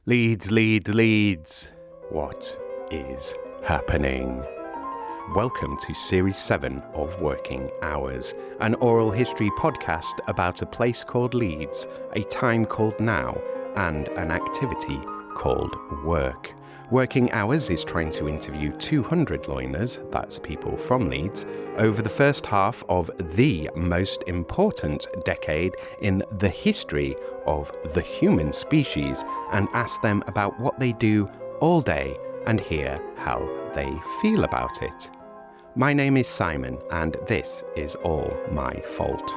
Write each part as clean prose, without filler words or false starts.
Leeds, Leeds, Leeds. What is happening? Welcome to Series 7 of Working Hours, an oral history podcast about a place called Leeds, a time called now, and an activity called work. Working Hours is trying to interview 200 loiners, that's people from Leeds, over the first half of the most important decade in the history of the human species and ask them about what they do all day and hear how they feel about it. My name is Simon, and this is all my fault.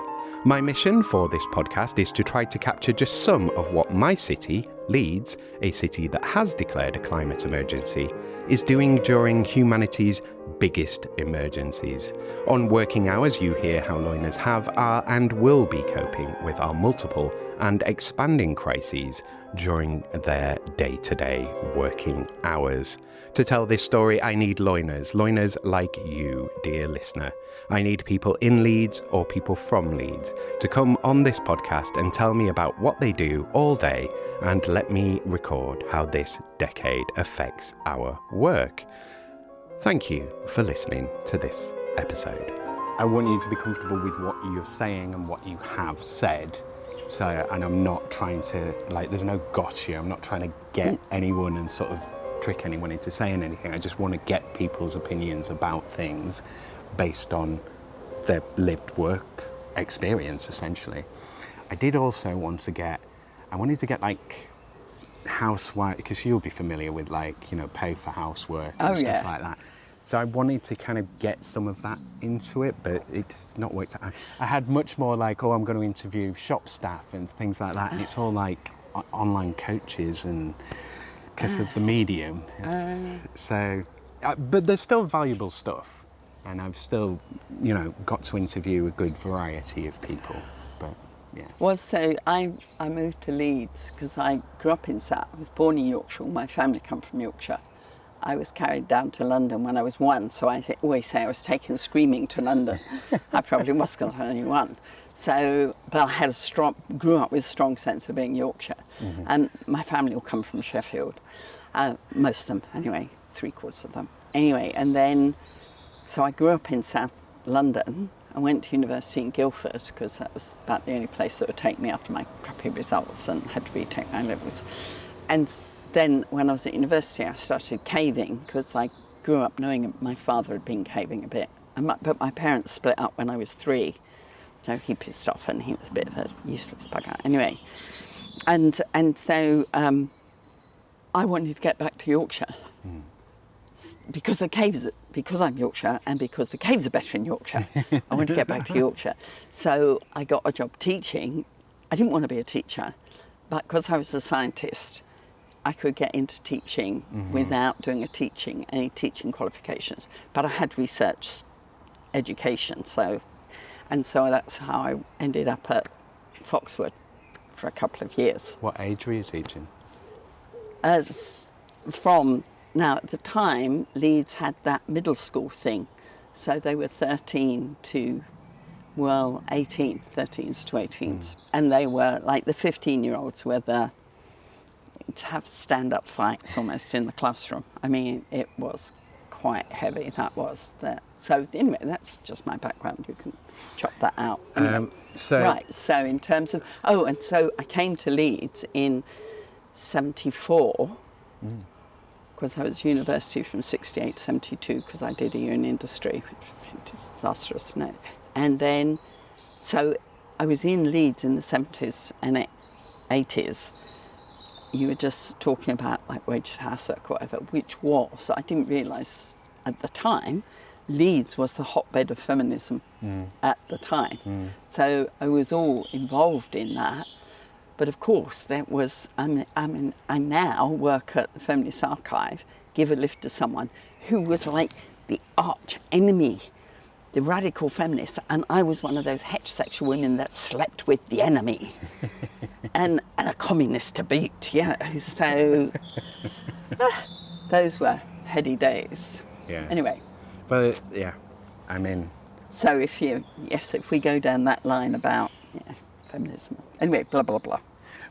My mission for this podcast is to try to capture just some of what my city, Leeds, a city that has declared a climate emergency, is doing during humanity's biggest emergencies. On Working Hours, you hear how loiners have, are, and will be coping with our multiple and expanding crises during their day-to-day working hours. To tell this story, I need loiners like you, dear listener. I need people in Leeds or people from Leeds to come on this podcast and tell me about what they do all day and let me record how this decade affects our work. Thank you for listening to this episode. I want you to be comfortable with what you're saying and what you have said. So, and I'm not trying to, there's no gotcha. I'm not trying to get anyone and sort of trick anyone into saying anything. I just want to get people's opinions about things based on their lived work experience, essentially. I did also want to I wanted to get housewife, because you'll be familiar with pay for housework and stuff like that. So I wanted to kind of get some of that into it, but it's not worked out. I had much more I'm going to interview shop staff and things like that, and it's all online coaches and because of the medium. But there's still valuable stuff, and I've still, got to interview a good variety of people. But yeah. Well, so I moved to Leeds because I grew up in South. I was born in Yorkshire. My family come from Yorkshire. I was carried down to London when I was 1, so I always say I was taken screaming to London. I probably was because I was only 1. So, but I had grew up with a strong sense of being Yorkshire. Mm-hmm. And my family all come from Sheffield. Most of them, anyway, 3/4 of them. Anyway, and then, so I grew up in South London. I went to university in Guildford because that was about the only place that would take me after my crappy results and had to retake my levels. And then when I was at university, I started caving because I grew up knowing my father had been caving a bit. But my parents split up when I was 3. So he pissed off and he was a bit of a useless bugger. Anyway, and so I wanted to get back to Yorkshire because I'm Yorkshire and because the caves are better in Yorkshire. I wanted to get back to Yorkshire. So I got a job teaching. I didn't want to be a teacher, but because I was a scientist, I could get into teaching without doing any teaching qualifications. But I had research education, so that's how I ended up at Foxwood for a couple of years. What age were you teaching? At the time, Leeds had that middle school thing. So they were 13s to 18s. And they were the 15-year-olds were to have stand-up fights almost in the classroom. I mean, it was quite heavy, that was. So anyway, that's just my background. You can chop that out. Anyway, so in terms of... and so I came to Leeds in 74, because I was university from 68 to 72, because I did a year in industry, which was disastrous. And then, so I was in Leeds in the 70s and 80s. You were just talking about wage of housework or whatever, which was, I didn't realise at the time, Leeds was the hotbed of feminism at the time. So I was all involved in that. But of course, there was, I now work at the Feminist Archive, give a lift to someone who was the arch enemy, the radical feminist, and I was one of those heterosexual women that slept with the enemy. and a communist to boot, so those were heady days. Yeah. Anyway. But So if we go down that line about feminism. Anyway, blah, blah, blah.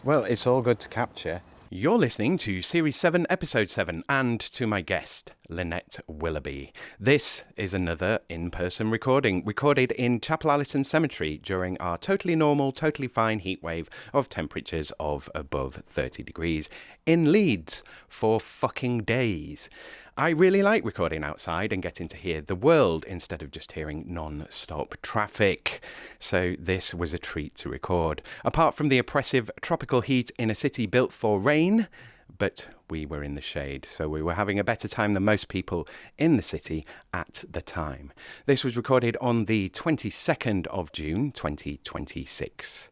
Well, it's all good to capture. You're listening to Series 7, Episode 7, and to my guest, Lynette Willoughby. This is another in-person recording, recorded in Chapel Allerton Cemetery during our totally normal, totally fine heatwave of temperatures of above 30 degrees in Leeds for fucking days. I really like recording outside and getting to hear the world instead of just hearing non-stop traffic. So this was a treat to record. Apart from the oppressive tropical heat in a city built for rain, but we were in the shade, so we were having a better time than most people in the city at the time. This was recorded on the 22nd of June 2026.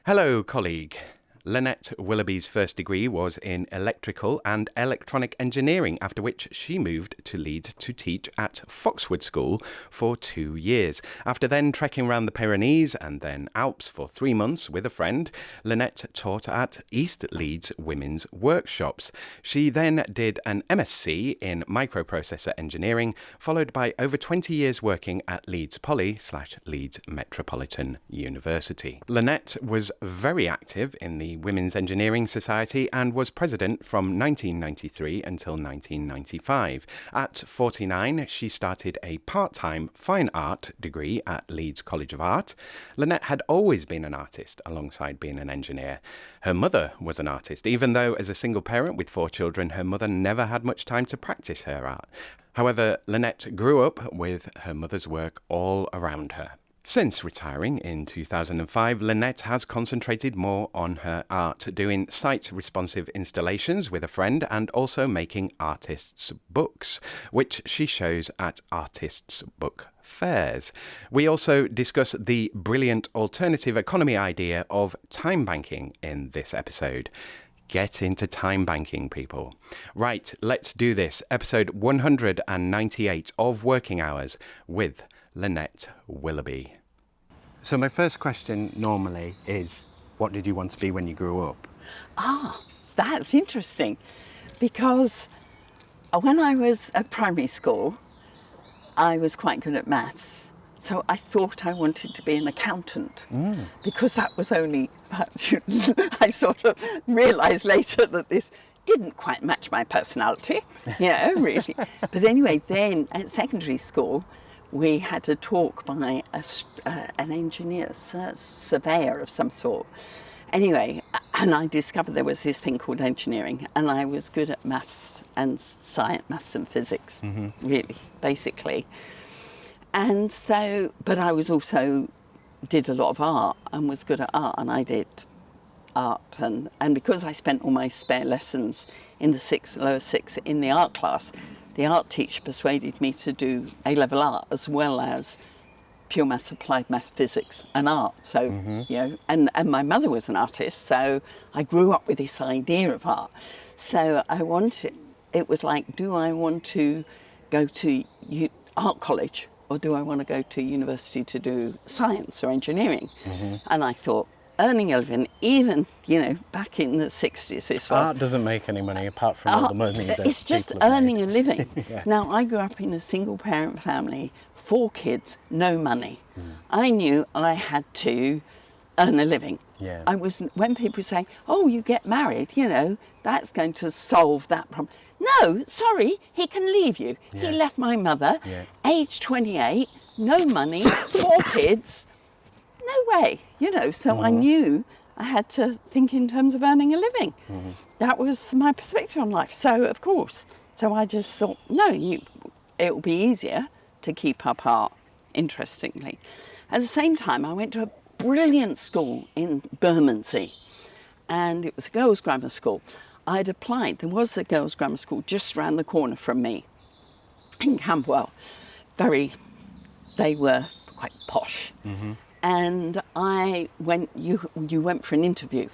Hello, colleague. Lynette Willoughby's first degree was in electrical and electronic engineering, after which she moved to Leeds to teach at Foxwood School for 2 years. After then trekking around the Pyrenees and then Alps for 3 months with a friend, Lynette taught at East Leeds Women's Workshops. She then did an MSc in Microprocessor Engineering, followed by over 20 years working at Leeds Poly / Leeds Metropolitan University. Lynette was very active in the Women's Engineering Society and was president from 1993 until 1995. At 49, she started a part-time fine art degree at Leeds College of Art. Lynette had always been an artist alongside being an engineer. Her mother was an artist, even though as a single parent with 4 children, her mother never had much time to practice her art. However, Lynette grew up with her mother's work all around her. Since retiring in 2005, Lynette has concentrated more on her art, doing site-responsive installations with a friend and also making artists' books, which she shows at artists' book fairs. We also discuss the brilliant alternative economy idea of time banking in this episode. Get into time banking, people. Right, let's do this. Episode 198 of Working Hours with Lynette Willoughby. So my first question normally is, what did you want to be when you grew up? That's interesting, because when I was at primary school, I was quite good at maths. So I thought I wanted to be an accountant, because that was only, I sort of realised later that this didn't quite match my personality, really. But anyway, then at secondary school, we had a talk by an engineer, surveyor of some sort. Anyway, and I discovered there was this thing called engineering, and I was good at maths and science, maths and physics, really, basically. And so, but I was also did a lot of art and was good at art, and I did art, and because I spent all my spare lessons in the lower sixth in the art class, the art teacher persuaded me to do A-level art as well as pure maths, applied math, physics and art. So, and my mother was an artist, so I grew up with this idea of art. So it was like, do I want to go to art college, or do I want to go to university to do science or engineering? And I thought, earning a living, even, back in the 60s, this was... Art doesn't make any money apart from all the money that it's just earning a living. Now, I grew up in a single-parent family, 4 kids, no money. I knew I had to earn a living. When people say, oh, you get married, that's going to solve that problem. No, sorry, he can leave you. He left my mother, age 28, no money, 4 kids. No way, so I knew I had to think in terms of earning a living. That was my perspective on life. So, of course, I just thought, it will be easier to keep up art, interestingly. At the same time, I went to a brilliant school in Bermondsey, and it was a girls' grammar school. I'd applied, there was a girls' grammar school just around the corner from me in Camberwell. They were quite posh. And you went for an interview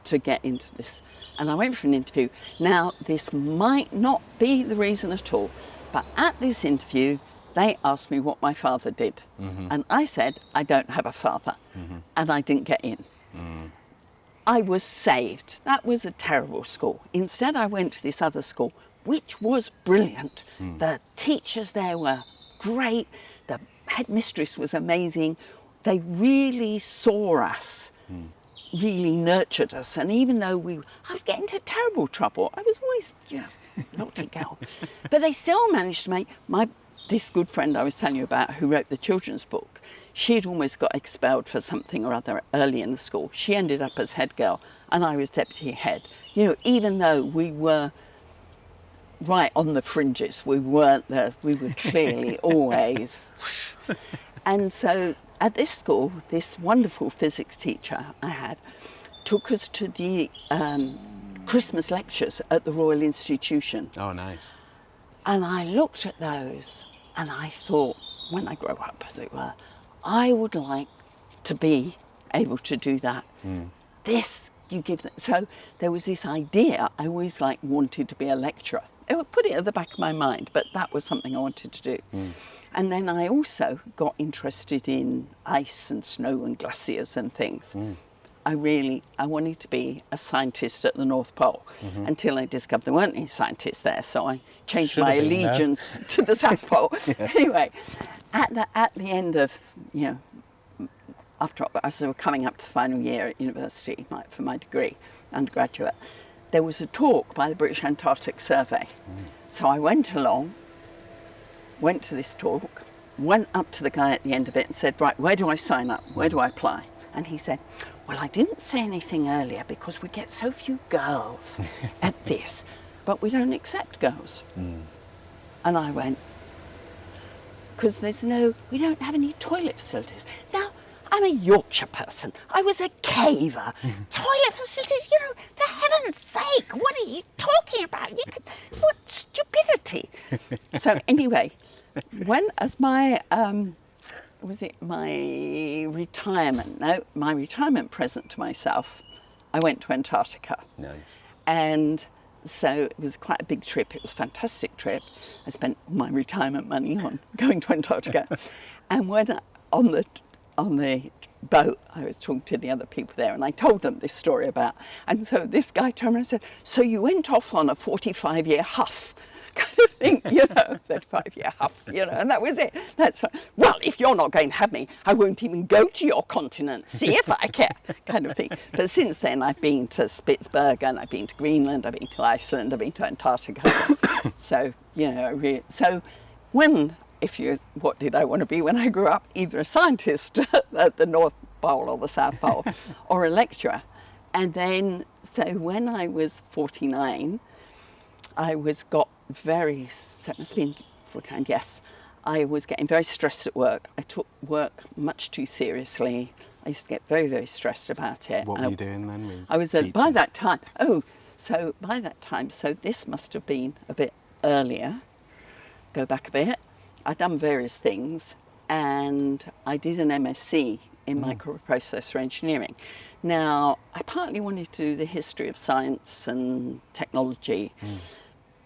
to get into this. And I went for an interview. Now, this might not be the reason at all, but at this interview, they asked me what my father did. And I said, I don't have a father. And I didn't get in. I was saved. That was a terrible school. Instead, I went to this other school, which was brilliant. The teachers there were great. The headmistress was amazing. They really saw us really nurtured us. And even though I would get into terrible trouble, I was always, naughty girl. But they still managed to make this good friend I was telling you about, who wrote the children's book, she'd almost got expelled for something or other early in the school. She ended up as head girl and I was deputy head. Even though we were right on the fringes, we weren't there, we were clearly always. And so at this school, this wonderful physics teacher I had took us to the Christmas lectures at the Royal Institution. Oh, nice. And I looked at those and I thought, when I grow up, as it were, I would like to be able to do that. This, you give them. So there was this idea, I always wanted to be a lecturer. I would put it at the back of my mind, but that was something I wanted to do. And then I also got interested in ice and snow and glaciers and things. I wanted to be a scientist at the North Pole until I discovered there weren't any scientists there. So I changed my allegiance to the South Pole. Anyway, at the end of, after I was coming up to the final year at university for my degree, undergraduate, there was a talk by the British Antarctic Survey. So I went along, went to this talk, went up to the guy at the end of it and said, right, where do I sign up? Where do I apply? And he said, well, I didn't say anything earlier because we get so few girls at this, but we don't accept girls. And I went, because we don't have any toilet facilities. Now, I'm a Yorkshire person. I was a caver. Toilet facilities, for heaven's sake, what are you talking about? What stupidity. So anyway, as my retirement present to myself, I went to Antarctica. Nice. And so it was quite a big trip. It was a fantastic trip. I spent my retirement money on going to Antarctica. And when on the boat, I was talking to the other people there and I told them this story and so this guy turned around and said, so you went off on a 45-year huff kind of thing, 35-year huff, and that was it. That's fine. Well, if you're not going to have me, I won't even go to your continent, see if I care, kind of thing. But since then, I've been to Spitsbergen, I've been to Greenland, I've been to Iceland, I've been to Antarctica. So, what did I want to be when I grew up? Either a scientist at the North Pole or the South Pole, or a lecturer. And then, so when I was 49, I must have been 49, yes. I was getting very stressed at work. I took work much too seriously. I used to get very, very stressed about it. What were you doing then? I was by that time, so this must have been a bit earlier. Go back a bit. I'd done various things and I did an MSc in Microprocessor Engineering. Now, I partly wanted to do the history of science and technology,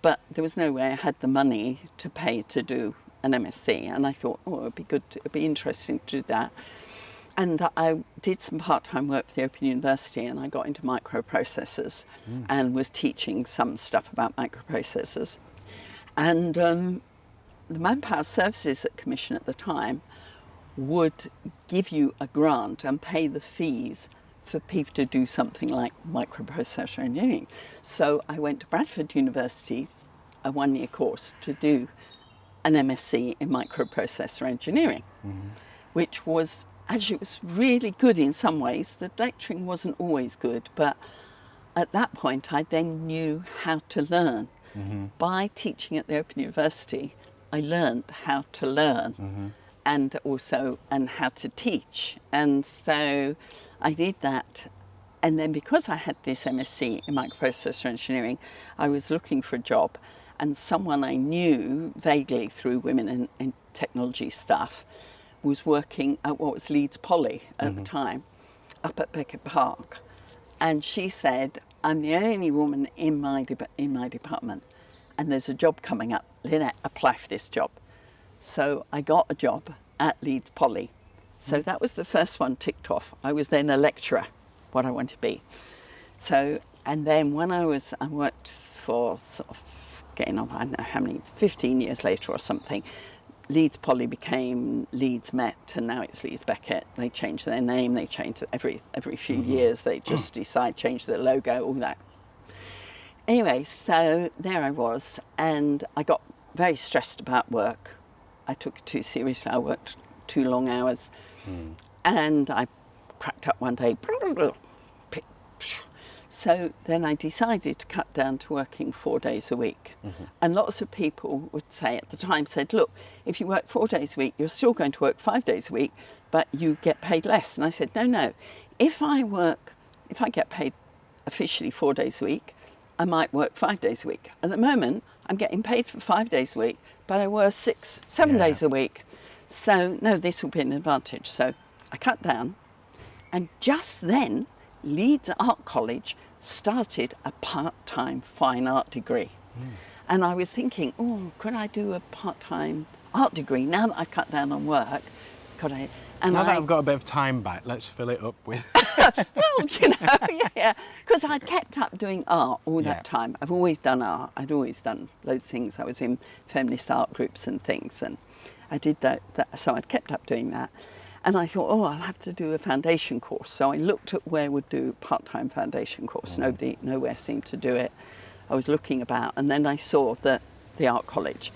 but there was no way I had the money to pay to do an MSc. And I thought, it'd be interesting to do that. And I did some part-time work for the Open University and I got into microprocessors and was teaching some stuff about microprocessors. And the Manpower Services Commission at the time would give you a grant and pay the fees for people to do something like microprocessor engineering. So I went to Bradford University, a one-year course, to do an MSc in microprocessor engineering, which was really good in some ways. The lecturing wasn't always good, but at that point I then knew how to learn. By teaching at the Open University, I learned how to learn and how to teach. And so I did that. And then because I had this MSc in microprocessor engineering, I was looking for a job and someone I knew vaguely through women in technology stuff was working at what was Leeds Poly at the time, up at Beckett Park. And she said, I'm the only woman in my department and there's a job coming up. Lynette, apply for this job. So I got a job at Leeds Poly. So that was the first one ticked off. I was then a lecturer, what I wanted to be. So, and then when I worked for sort of getting on, I don't know how many, 15 years later or something, Leeds Poly became Leeds Met, and now it's Leeds Beckett. They changed their name. They change it every few years. They just decide change the logo, all that. Anyway, so there I was, and I got very stressed about work. I took it too seriously. I worked too long hours, and I cracked up one day. So then I decided to cut down to working 4 days a week. And lots of people would say at the time, said, look, if you work 4 days a week, you're still going to work 5 days a week, but you get paid less. And I said, no, if I get paid officially 4 days a week, I might work 5 days a week. At the moment, I'm getting paid for 5 days a week, but I work 7 days a week. So no, this will be an advantage. So I cut down, and just then, Leeds Art College started a part-time fine art degree. And I was thinking, could I do a part-time art degree now that I've cut down on work? Could I? And now that I've got a bit of time back, let's fill it up with... Well, because I'd kept up doing art all that time. I've always done art. I'd always done loads of things. I was in feminist art groups and things, and I did that. So I'd kept up doing that. And I thought, I'll have to do a foundation course. So I looked at where would do a part-time foundation course. Nowhere seemed to do it. I was looking about, and then I saw that the art college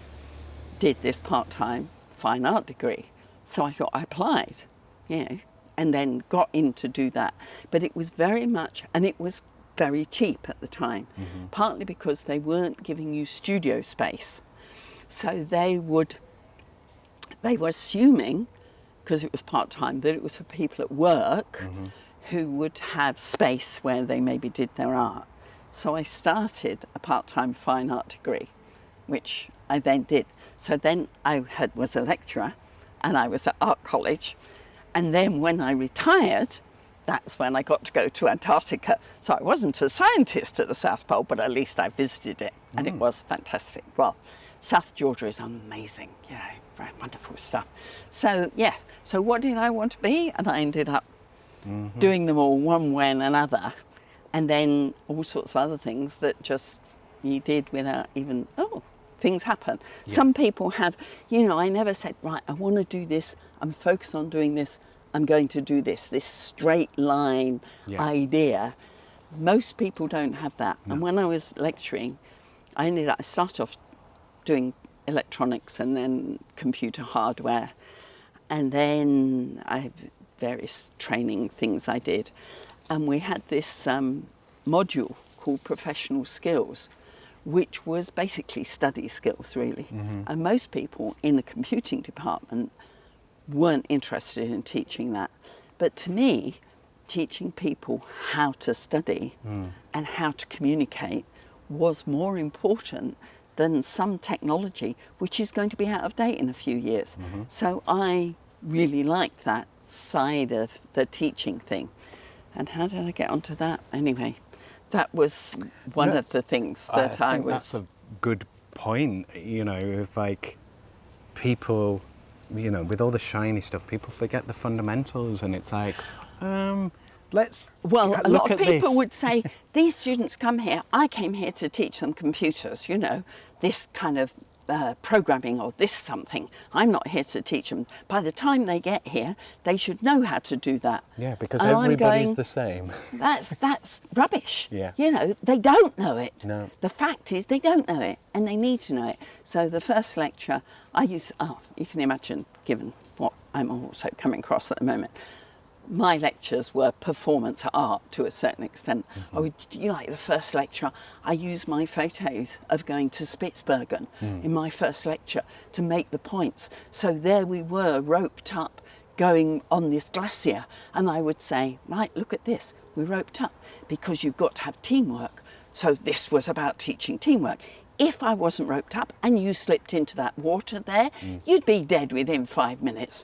did this part-time fine art degree. So I thought I applied, and then got in to do that. But it was very much, and it was very cheap at the time, partly because they weren't giving you studio space. So they were assuming, because it was part-time, that it was for people at work who would have space where they maybe did their art. So I started a part-time fine art degree, which I then did. So then I was a lecturer, and I was at art college. And then when I retired, that's when I got to go to Antarctica. So I wasn't a scientist at the South Pole, but at least I visited it, and it was fantastic. Well, South Georgia is amazing, very wonderful stuff. So so what did I want to be? And I ended up doing them all one way and another, and then all sorts of other things that just you did without even, things happen. Some people have, I never said, right, I want to do this, I'm focused on doing this, I'm going to do this straight line idea. Most people don't have that. And when I was lecturing, I started off doing electronics and then computer hardware, and then I had various training things I did, and we had this module called professional skills, which was basically study skills really. And most people in the computing department weren't interested in teaching that, but to me, teaching people how to study and how to communicate was more important than some technology which is going to be out of date in a few years. So I really liked that side of the teaching thing. And how did I get onto that? Anyway, that was one of the things that I was... That's a good point, of like people, with all the shiny stuff, people forget the fundamentals, and it's like, let's Well, a look lot of at people this. would say, these students come here, I came here to teach them computers, this kind of programming or this something. I'm not here to teach them. By the time they get here, they should know how to do that. Yeah, because And I'm everybody's going, the same. That's rubbish. Yeah. They don't know it. No. The fact is they don't know it, and they need to know it. So the first lecture, you can imagine, given what I'm also coming across at the moment, my lectures were performance art to a certain extent. Like the first lecture, I used my photos of going to Spitsbergen in my first lecture to make the points. So there we were, roped up, going on this glacier, and I would say, right, look at this, we're roped up because you've got to have teamwork. So this was about teaching teamwork. If I wasn't roped up and you slipped into that water there, you'd be dead within 5 minutes.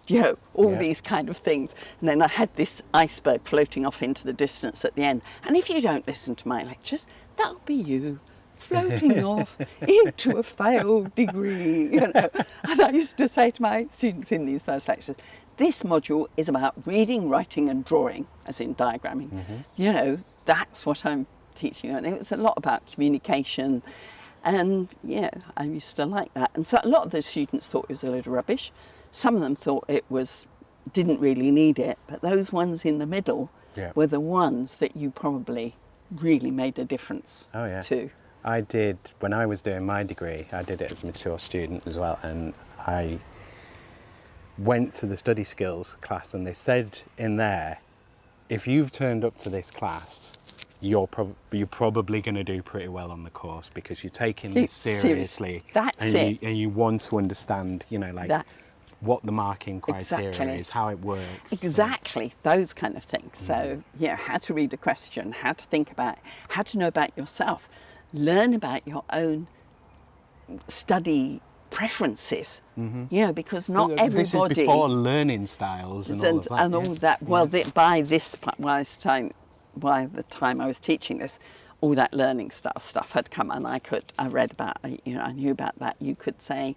These kind of things. And then I had this iceberg floating off into the distance at the end. And if you don't listen to my lectures, that'll be you floating off into a failed degree, And I used to say to my students in these first lectures, this module is about reading, writing and drawing, as in diagramming. That's what I'm teaching. And it was a lot about communication And yeah, I used to like that. And so a lot of the students thought it was a load of rubbish. Some of them thought didn't really need it, but those ones in the middle were the ones that you probably really made a difference to. I did, when I was doing my degree, I did it as a mature student as well, and I went to the study skills class, and they said in there, if you've turned up to this class, you're probably going to do pretty well on the course because you're taking this seriously. That's it. And you want to understand, what the marking criteria is, how it works. Exactly, those kind of things. So, how to read a question, how to think about it, how to know about yourself, learn about your own study preferences, because not everybody... This is before learning styles and all of that. And all that. Well, by the time I was teaching this, all that learning style stuff had come, and I read about, I knew about that. You could say,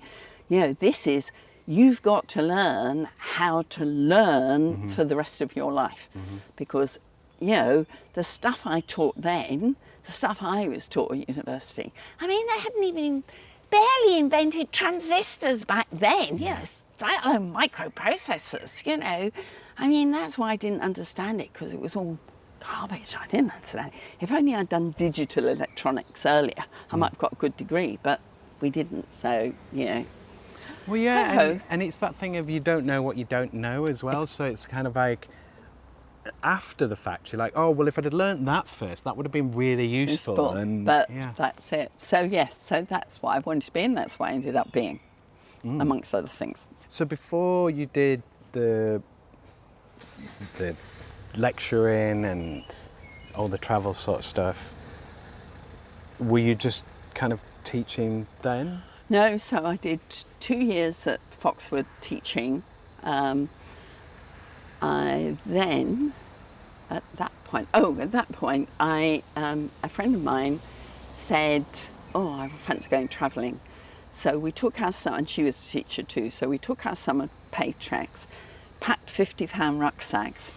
you've got to learn how to learn for the rest of your life. Because, the stuff I taught then, the stuff I was taught at university, I mean, they hadn't even barely invented transistors back then, let alone microprocessors, I mean, that's why I didn't understand it, because it was all garbage. I didn't understand it. If only I'd done digital electronics earlier, I might have got a good degree, but we didn't, so, Well, yeah, and it's that thing of you don't know what you don't know as well, so it's kind of like, after the fact, you're like, oh, well, if I'd have learnt that first, that would have been really useful. But that's it. So, so that's what I wanted to be, and that's what I ended up being, amongst other things. So before you did the lecturing and all the travel sort of stuff, were you just kind of teaching then? No, so I did 2 years at Foxwood teaching. I then, at that point, a friend of mine said, oh, I fancy going travelling. So we took our summer, and she was a teacher too, so we took our summer paychecks, packed £50 rucksacks,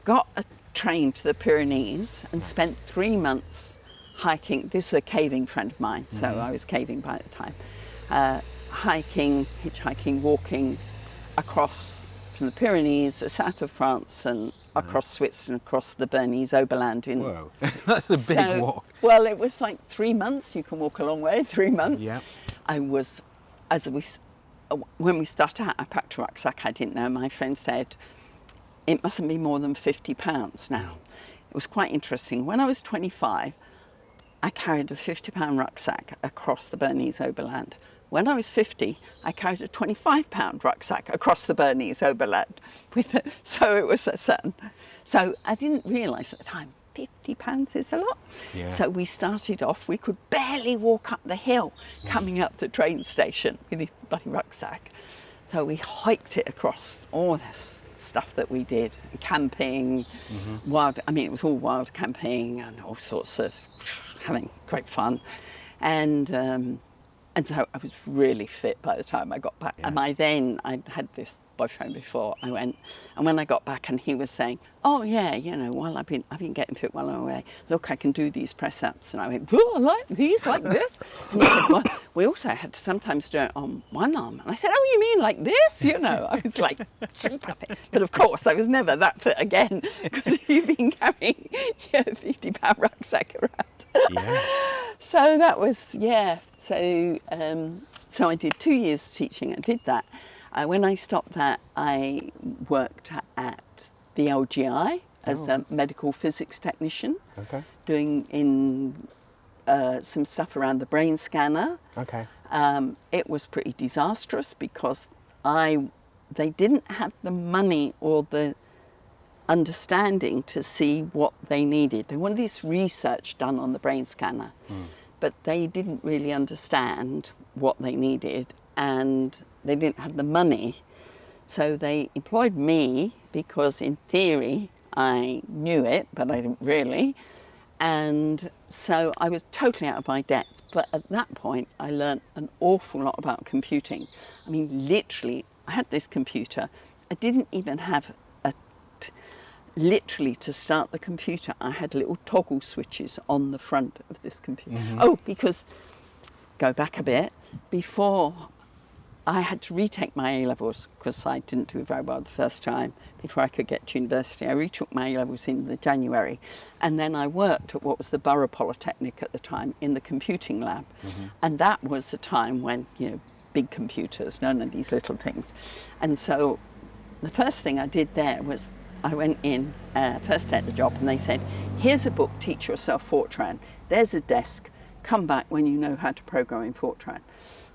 got a train to the Pyrenees and spent 3 months hiking. This was a caving friend of mine, so I was caving by the time. Hiking, hitchhiking, walking across from the Pyrenees, the south of France, and across Switzerland, across the Bernese Oberland. Whoa, that's a big walk. Well, it was like 3 months. You can walk a long way, 3 months. Yeah. When we started out, I packed a rucksack. I didn't know. My friend said, it mustn't be more than £50 now. It was quite interesting. When I was 25, I carried a £50 rucksack across the Bernese Oberland. When I was 50, I carried a £25 rucksack across the Bernese Oberland. So it was a certain... So I didn't realise at the time, £50 is a lot. Yeah. So we started off, we could barely walk up the hill coming up the train station with this bloody rucksack. So we hiked it across all this stuff that we did, camping, it was all wild camping and all sorts of having great fun. And so I was really fit by the time I got back. Yeah. And I'd had this boyfriend before I went, and when I got back and he was saying, oh yeah, well, I've been getting fit while I'm away. Look, I can do these press-ups. And I went, oh, I like these, like this. And he said, well, we also had to sometimes do it on one arm. And I said, oh, you mean like this? I was like, super fit. But of course, I was never that fit again, because you've been carrying a £50 rucksack around. Yeah. So that was, So I did 2 years teaching. I did that. When I stopped that, I worked at the LGI as a medical physics technician, doing some stuff around the brain scanner. Okay. It was pretty disastrous because they didn't have the money or the understanding to see what they needed. They wanted this research done on the brain scanner, but they didn't really understand what they needed, and they didn't have the money. So they employed me because in theory I knew it, but I didn't really. And so I was totally out of my depth. But at that point, I learned an awful lot about computing. I mean, literally, I had this computer. I didn't even have literally to start the computer, I had little toggle switches on the front of this computer. Oh, because go back a bit, before I had to retake my A-levels because I didn't do very well the first time before I could get to university. I retook my A-levels in the January, and then I worked at what was the Borough Polytechnic at the time in the computing lab. And that was a time when, you know, big computers, none of these little things. And so the first thing I did there was I went in, first day at the job, and they said, here's a book, teach yourself Fortran. There's a desk, come back when you know how to program in Fortran.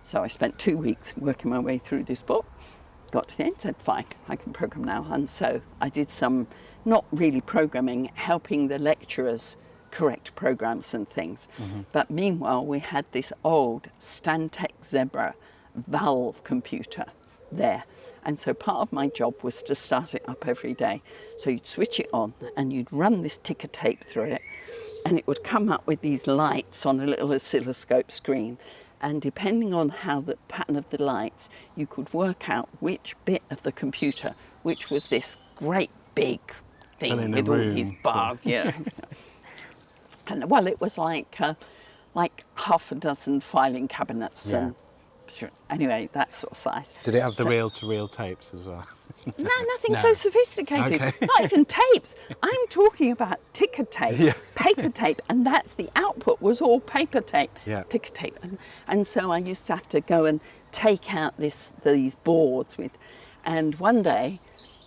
So I spent 2 weeks working my way through this book, got to the end, said, fine, I can program now. And so I did some, not really programming, helping the lecturers correct programs and things. But meanwhile, we had this old Stantec Zebra valve computer there. And so part of my job was to start it up every day. So you'd switch it on and you'd run this ticker tape through it, and it would come up with these lights on a little oscilloscope screen. And depending on how the pattern of the lights, you could work out which bit of the computer, which was this great big thing with all these bars, yeah. And well, it was like half a dozen filing cabinets, and anyway, that sort of size. Did it have the reel-to-reel tapes as well? No, nothing so sophisticated. Okay. Not even tapes. I'm talking about ticker tape, paper tape, and that's the output was all paper tape, ticker tape. And so I used to have to go and take out these boards with, and one day,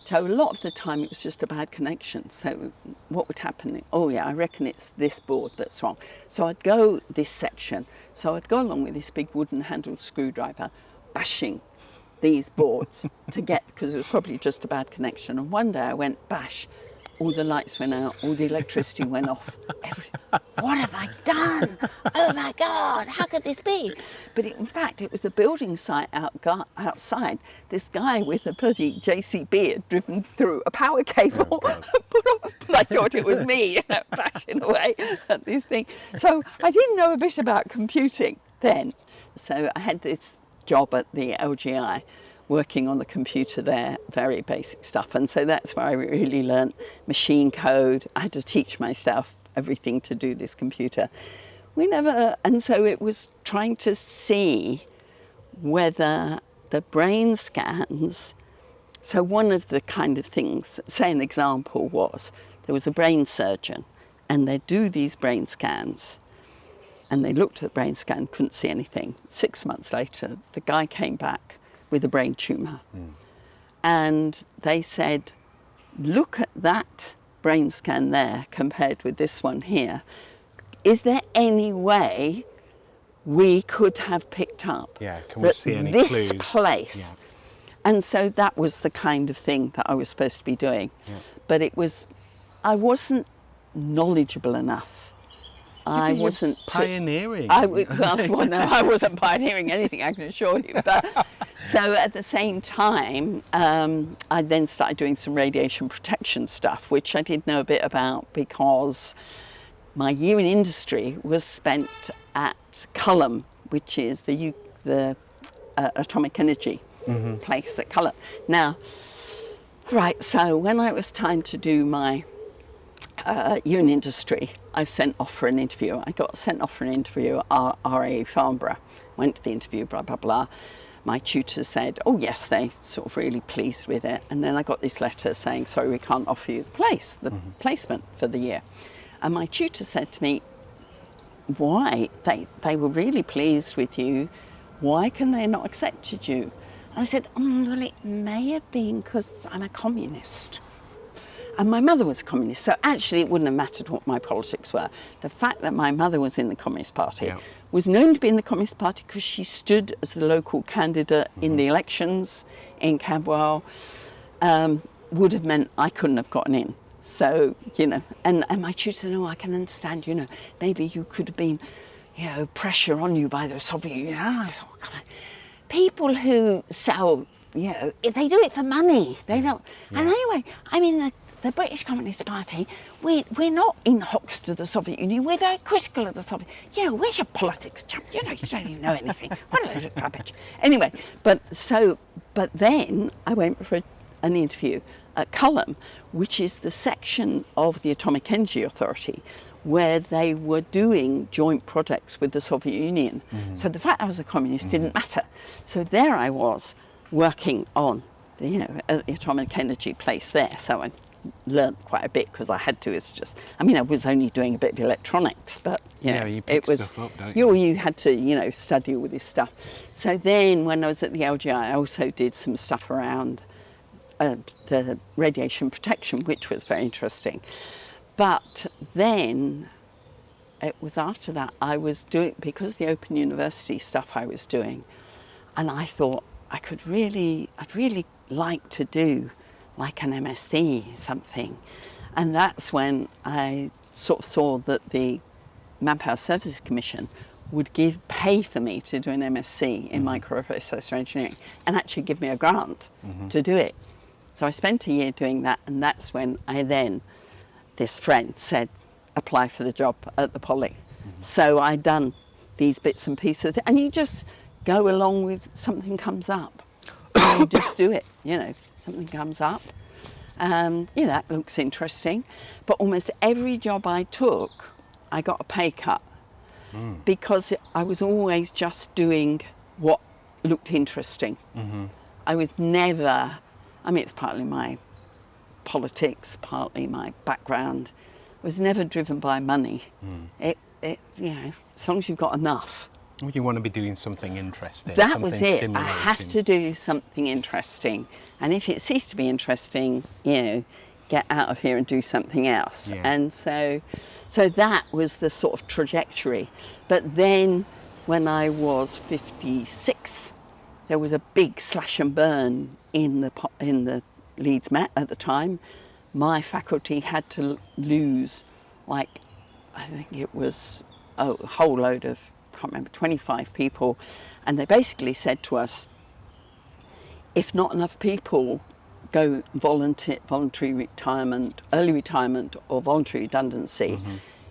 so a lot of the time it was just a bad connection. So what would happen? Oh yeah, I reckon it's this board that's wrong. So I'd go this section. So I'd go along with this big wooden handled screwdriver, bashing these boards to get, because it was probably just a bad connection. And one day I went bash, all the lights went out, all the electricity went off. What have I done? Oh my God, how could this be? But in fact, it was the building site outside. This guy with a bloody JCB had driven through a power cable. But I thought it was me bashing away at this thing. So I didn't know a bit about computing then. So I had this job at the LGI working on the computer there, very basic stuff. And so that's where I really learnt machine code. I had to teach myself everything to do this computer. And so it was trying to see whether the brain scans, so one of the kind of things, say an example was, there was a brain surgeon and they'd do these brain scans, and they looked at the brain scan, couldn't see anything. 6 months later, the guy came back with a brain tumour. And they said, look at that brain scan there compared with this one here. Is there any way we could have picked up can we see any this clues? Place? And so that was the kind of thing that I was supposed to be doing. But I wasn't knowledgeable enough. I wasn't pioneering. I wasn't pioneering anything, I can assure you. But so at the same time, I then started doing some radiation protection stuff, which I did know a bit about because my year in industry was spent at Culham, which is the atomic energy place at Culham. Now, right, so when it was time to do my year in industry, I sent off for an interview. I got sent off for an interview at RAE Farnborough. Went to the interview, blah, blah, blah. My tutor said, oh yes, they sort of really pleased with it. And then I got this letter saying, sorry, we can't offer you the placement for the year. And my tutor said to me, why? They were really pleased with you. Why can they not accepted you? And I said, well, it may have been because I'm a communist. And my mother was a communist, so actually it wouldn't have mattered what my politics were. The fact that my mother was in the Communist Party, was known to be in the Communist Party because she stood as the local candidate in the elections in Camberwell, would have meant I couldn't have gotten in. So, and my tutor said, I can understand, maybe you could have been, pressure on you by the Soviet Union. I thought, God, people who sell, they do it for money. They don't. Yeah. And anyway, I mean, the British Communist Party, we're not in hocks to the Soviet Union. We're very critical of the Soviet Union. Where's your politics, chap? You don't even know anything. What a load of rubbish. Anyway, but then I went for an interview at Culham, which is the section of the Atomic Energy Authority where they were doing joint projects with the Soviet Union. So the fact I was a communist didn't matter. So there I was working on, the atomic energy place there. So I learned quite a bit because I had to. It's just, I mean, I was only doing a bit of electronics, but you pick it was stuff up, don't you? you had to study all this stuff. So then when I was at the LGI, I also did some stuff around the radiation protection, which was very interesting. But then it was after that I was doing, because of the Open University stuff I was doing, and I thought I'd really like to do like an MSc something. And that's when I sort of saw that the Manpower Services Commission would pay for me to do an MSc in Microprocessor Engineering and actually give me a grant to do it. So I spent a year doing that, and that's when this friend said, apply for the job at the Poly. So I'd done these bits and pieces, and you just go along with something comes up. And you just do it, something comes up. That looks interesting. But almost every job I took, I got a pay cut because I was always just doing what looked interesting. I was never, it's partly my politics, partly my background, was never driven by money. As long as you've got enough. Well, you want to be doing something interesting. That was it. I have to do something interesting. And if it ceased to be interesting, get out of here and do something else. Yeah. And so that was the sort of trajectory. But then when I was 56, there was a big slash and burn in the Leeds Met at the time. My faculty had to lose, I think it was a whole load of, I can't remember, 25 people. And they basically said to us, if not enough people go voluntary retirement, early retirement or voluntary redundancy,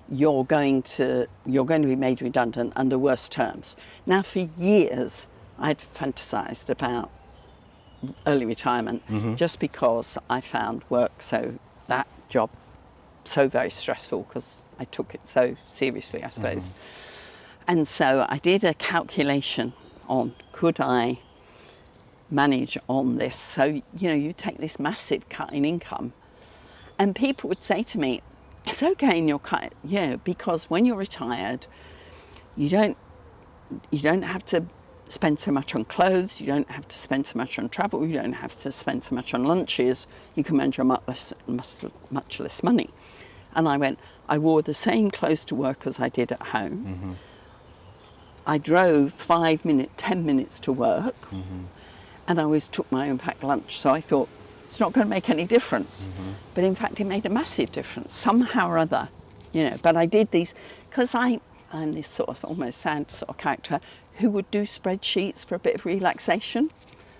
you're going to be made redundant under worse terms. Now, for years, I'd fantasized about early retirement just because I found that job so very stressful because I took it so seriously, I suppose. And so I did a calculation on could I manage on this. So, you take this massive cut in income, and people would say to me, it's okay in your cut, because when you're retired, you don't have to spend so much on clothes, you don't have to spend so much on travel, you don't have to spend so much on lunches, you can manage much less money. And I wore the same clothes to work as I did at home. I drove 10 minutes to work, and I always took my own packed lunch. So I thought, it's not going to make any difference. But in fact, it made a massive difference, somehow or other, But I did these, because I'm this sort of almost sad sort of character who would do spreadsheets for a bit of relaxation.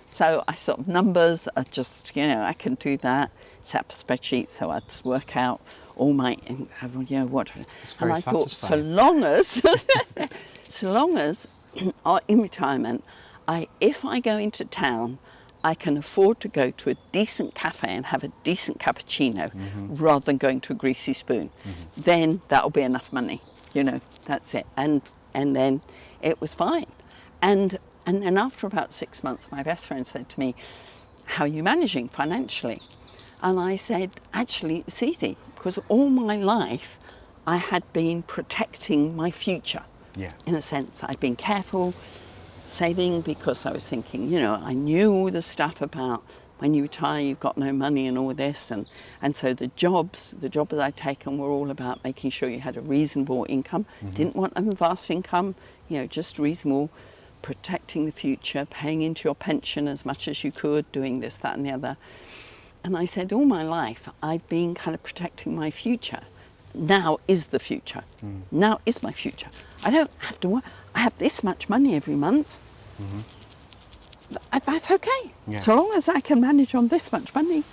So I sort of numbers are just, I can do that, set up a spreadsheet, so I'd just work out all my, what. And I thought, so long as in retirement, if I go into town, I can afford to go to a decent cafe and have a decent cappuccino rather than going to a greasy spoon. Then that'll be enough money, that's it. And then it was fine. And then after about 6 months, my best friend said to me, how are you managing financially? And I said, actually, it's easy, because all my life I had been protecting my future. In a sense, I'd been careful, saving, because I was thinking, I knew all the stuff about when you retire, you've got no money and all this. And so the jobs I'd taken were all about making sure you had a reasonable income. Didn't want a vast income, just reasonable, protecting the future, paying into your pension as much as you could, doing this, that and the other. And I said, all my life, I've been kind of protecting my future. Now is the future. Now is my future. I don't have to work. I have this much money every month. That's okay. So long as I can manage on this much money,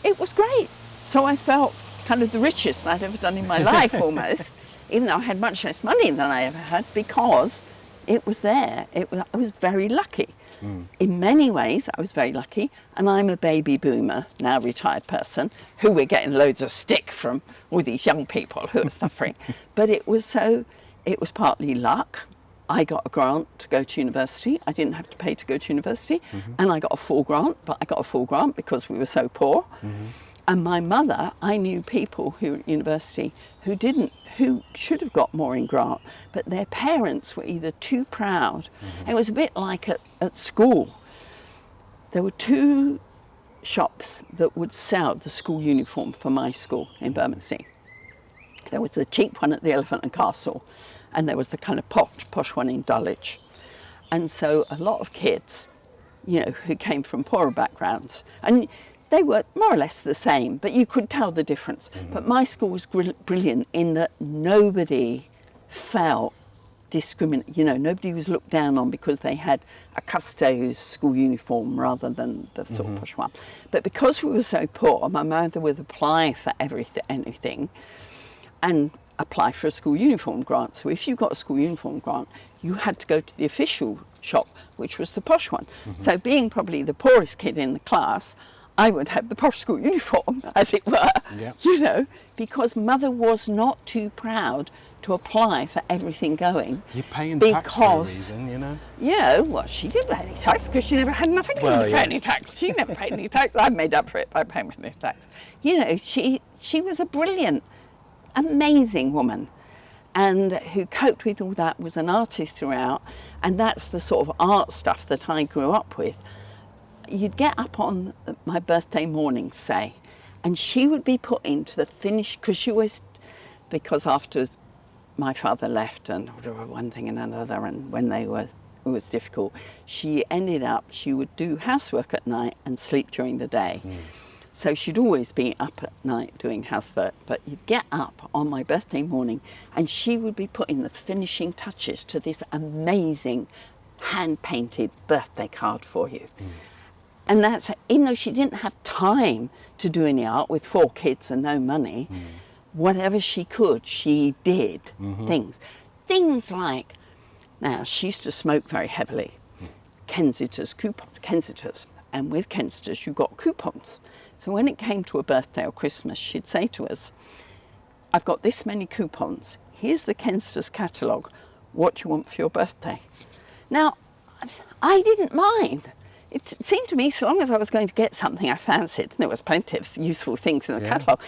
it was great. So I felt kind of the richest I'd ever done in my life almost, even though I had much less money than I ever had, because it was there. I was very lucky. In many ways, I was very lucky. And I'm a baby boomer, now retired person, who we're getting loads of stick from all these young people who are suffering. But it was partly luck. I got a grant to go to university. I didn't have to pay to go to university. And I got a full grant, but I got a full grant because we were so poor. And my mother, I knew people who were at university who should have got more in grant, but their parents were either too proud. It was a bit like at school. There were 2 shops that would sell the school uniform for my school in Bermondsey. There was the cheap one at the Elephant and Castle, and there was the kind of posh one in Dulwich. And so a lot of kids, who came from poorer backgrounds, and they were more or less the same, but you could tell the difference. But my school was brilliant in that nobody felt discriminated. Nobody was looked down on because they had a custo's school uniform rather than the sort of posh one. But because we were so poor, my mother would apply for anything and apply for a school uniform grant. So if you got a school uniform grant, you had to go to the official shop, which was the posh one. So being probably the poorest kid in the class, I would have the posh school uniform, as it were, because mother was not too proud to apply for everything going. You're paying tax for a reason, Yeah, well, she didn't pay any tax because she never had nothing to pay any tax. She never paid any tax. I made up for it by paying any tax. She was a brilliant, amazing woman, and who coped with all that, was an artist throughout, and that's the sort of art stuff that I grew up with. You'd get up on my birthday morning, say, and she would be put into the finish, because after my father left and one thing and another, and when it was difficult, she would do housework at night and sleep during the day. So she'd always be up at night doing housework, but you'd get up on my birthday morning and she would be putting the finishing touches to this amazing hand-painted birthday card for you. And that's, even though she didn't have time to do any art with 4 kids and no money, whatever she could, she did things. Things like, now she used to smoke very heavily, Kensington's coupons, Kensington's, and with Kensington's you got coupons. So when it came to a birthday or Christmas, she'd say to us, I've got this many coupons, here's the Kensington's catalogue, what do you want for your birthday? Now, I didn't mind. It seemed to me, so long as I was going to get something I fancied, and there was plenty of useful things in the catalogue,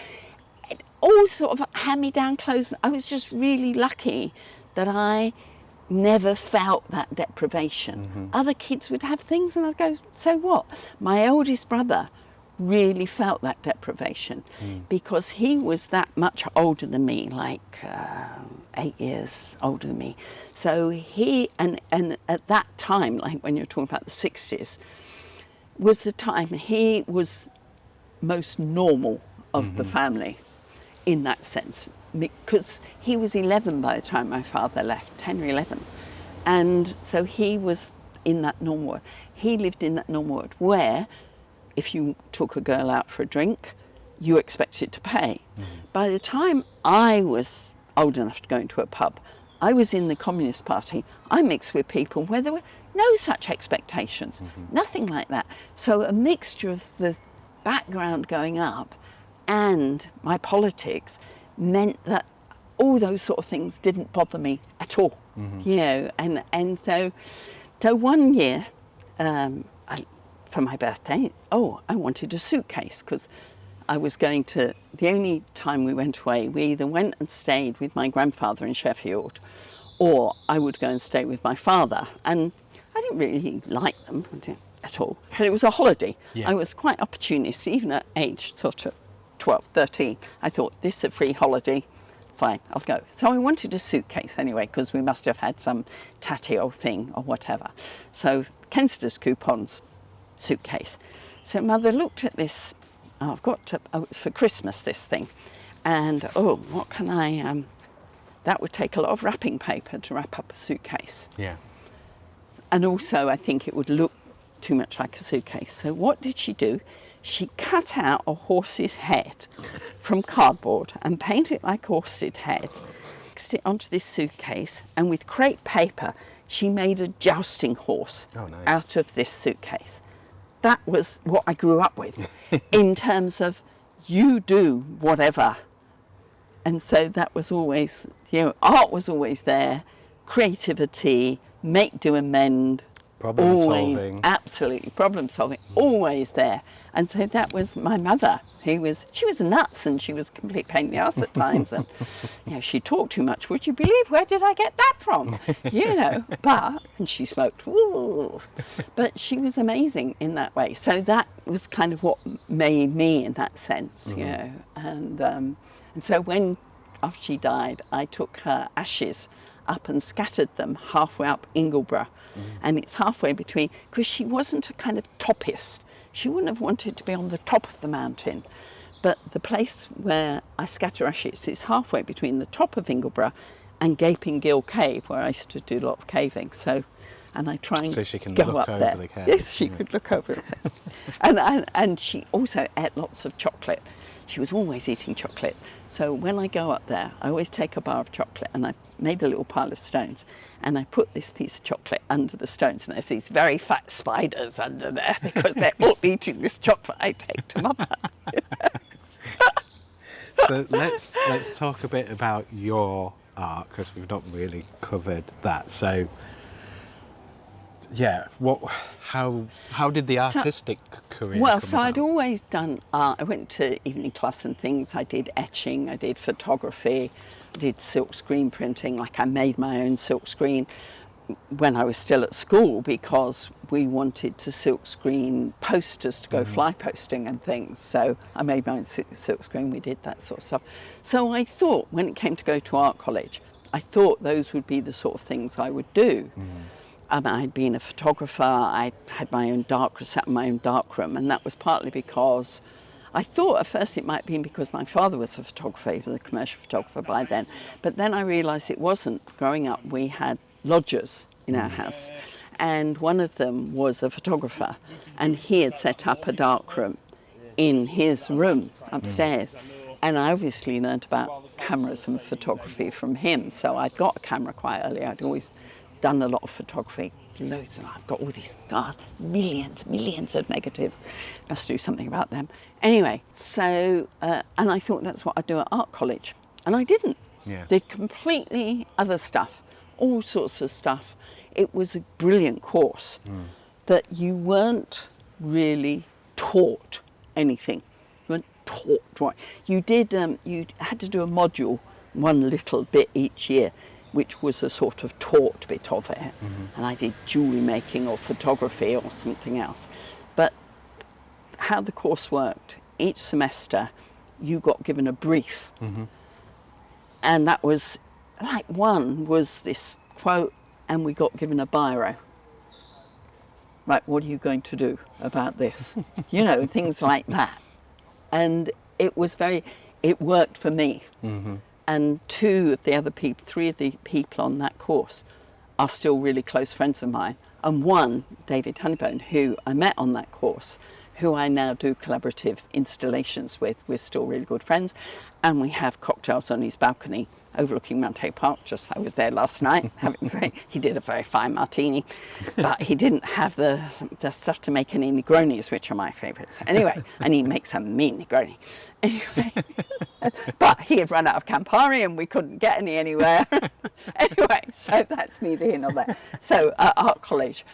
all sort of hand-me-down clothes. I was just really lucky that I never felt that deprivation. Other kids would have things and I'd go, so what? My eldest brother really felt that deprivation because he was that much older than me, like 8 years older than me. So he, and at that time, like when you're talking about the 60s, was the time he was most normal of the family in that sense, because he was 11 by the time my father left, 10 or 11. And so he was in that normal world. He lived in that normal world where if you took a girl out for a drink, you expected to pay. By the time I was old enough to go into a pub, I was in the Communist Party. I mixed with people where there were no such expectations, nothing like that. So a mixture of the background going up and my politics meant that all those sort of things didn't bother me at all, and so one year, for my birthday, I wanted a suitcase because I was going to, the only time we went away, we either went and stayed with my grandfather in Sheffield or I would go and stay with my father. And I didn't really like them at all, but it was a holiday. I was quite opportunist, even at age sort of 12, 13. I thought, this is a free holiday, fine, I'll go. So I wanted a suitcase anyway, because we must have had some tatty old thing or whatever. So Kensington's coupons, suitcase. So mother looked at this, I've got to, it's for Christmas, this thing. And, what can I, that would take a lot of wrapping paper to wrap up a suitcase. And also I think it would look too much like a suitcase. So what did she do? She cut out a horse's head from cardboard and painted it like a horse's head, fixed it onto this suitcase, and with crepe paper she made a jousting horse Oh, nice. out of this suitcase. That was what I grew up with in terms of you do whatever. And so that was always, art was always there, creativity, make, do, amend. Problem always, solving. Absolutely, problem solving, always there. And so that was my mother, she was nuts and she was a complete pain in the arse at times. And, she talked too much. Would you believe, where did I get that from? And she smoked, ooh. But she was amazing in that way. So that was kind of what made me in that sense, And so after she died, I took her ashes up and scattered them halfway up Ingleborough. And it's halfway between, because she wasn't a kind of topist. She wouldn't have wanted to be on the top of the mountain. But the place where I scatter ashes is halfway between the top of Ingleborough and Gaping Gill Cave, where I used to do a lot of caving. And I try and so she can go look up over there. the cave. Yes, she could look over it. And she also ate lots of chocolate. She was always eating chocolate. So when I go up there, I always take a bar of chocolate and I made a little pile of stones and I put this piece of chocolate under the stones, and there's these very fat spiders under there because they're all eating this chocolate I take to Mother. So let's talk a bit about your art, because we've not really covered that. So how did the artistic career Well, come so I'd about? always done art. I went to evening class and things. I did etching, I did photography, I did silk screen printing. Like I made my own silk screen when I was still at school because we wanted to silk screen posters to go fly posting and things. So I made my own silk screen, we did that sort of stuff. So I thought when it came to go to art college, I thought those would be the sort of things I would do. I'd been a photographer, I had my own sat in my own darkroom, and that was partly because I thought at first it might be because my father was a photographer, he was a commercial photographer by then, but then I realised it wasn't. Growing up we had lodgers in our house, and one of them was a photographer, and he had set up a darkroom in his room upstairs. And I obviously learned about cameras and photography from him, so I'd got a camera quite early. I'd always done a lot of photography, loads, and I've got all these millions of negatives. Must do something about them. Anyway, so, and I thought that's what I'd do at art college. And I didn't. Did completely other stuff, all sorts of stuff. It was a brilliant course that you weren't really taught anything. You weren't taught drawing. You did, you had to do a module, one little bit each year, which was a sort of taught bit of it. And I did jewellery making or photography or something else. But how the course worked, each semester you got given a brief. And that was, like one was this quote, and we got given a biro. Right, what are you going to do about this? Things like that. And it was it worked for me. And three of the people on that course are still really close friends of mine. And one, David Honeybone, who I met on that course, who I now do collaborative installations with. We're still really good friends. And we have cocktails on his balcony overlooking Mount Hay Park. I was there last night. He did a very fine martini, but he didn't have the stuff to make any Negronis, which are my favourites. Anyway, and he makes a mean Negroni. Anyway, but he had run out of Campari and we couldn't get any anywhere. Anyway, so that's neither here nor there. So at art college,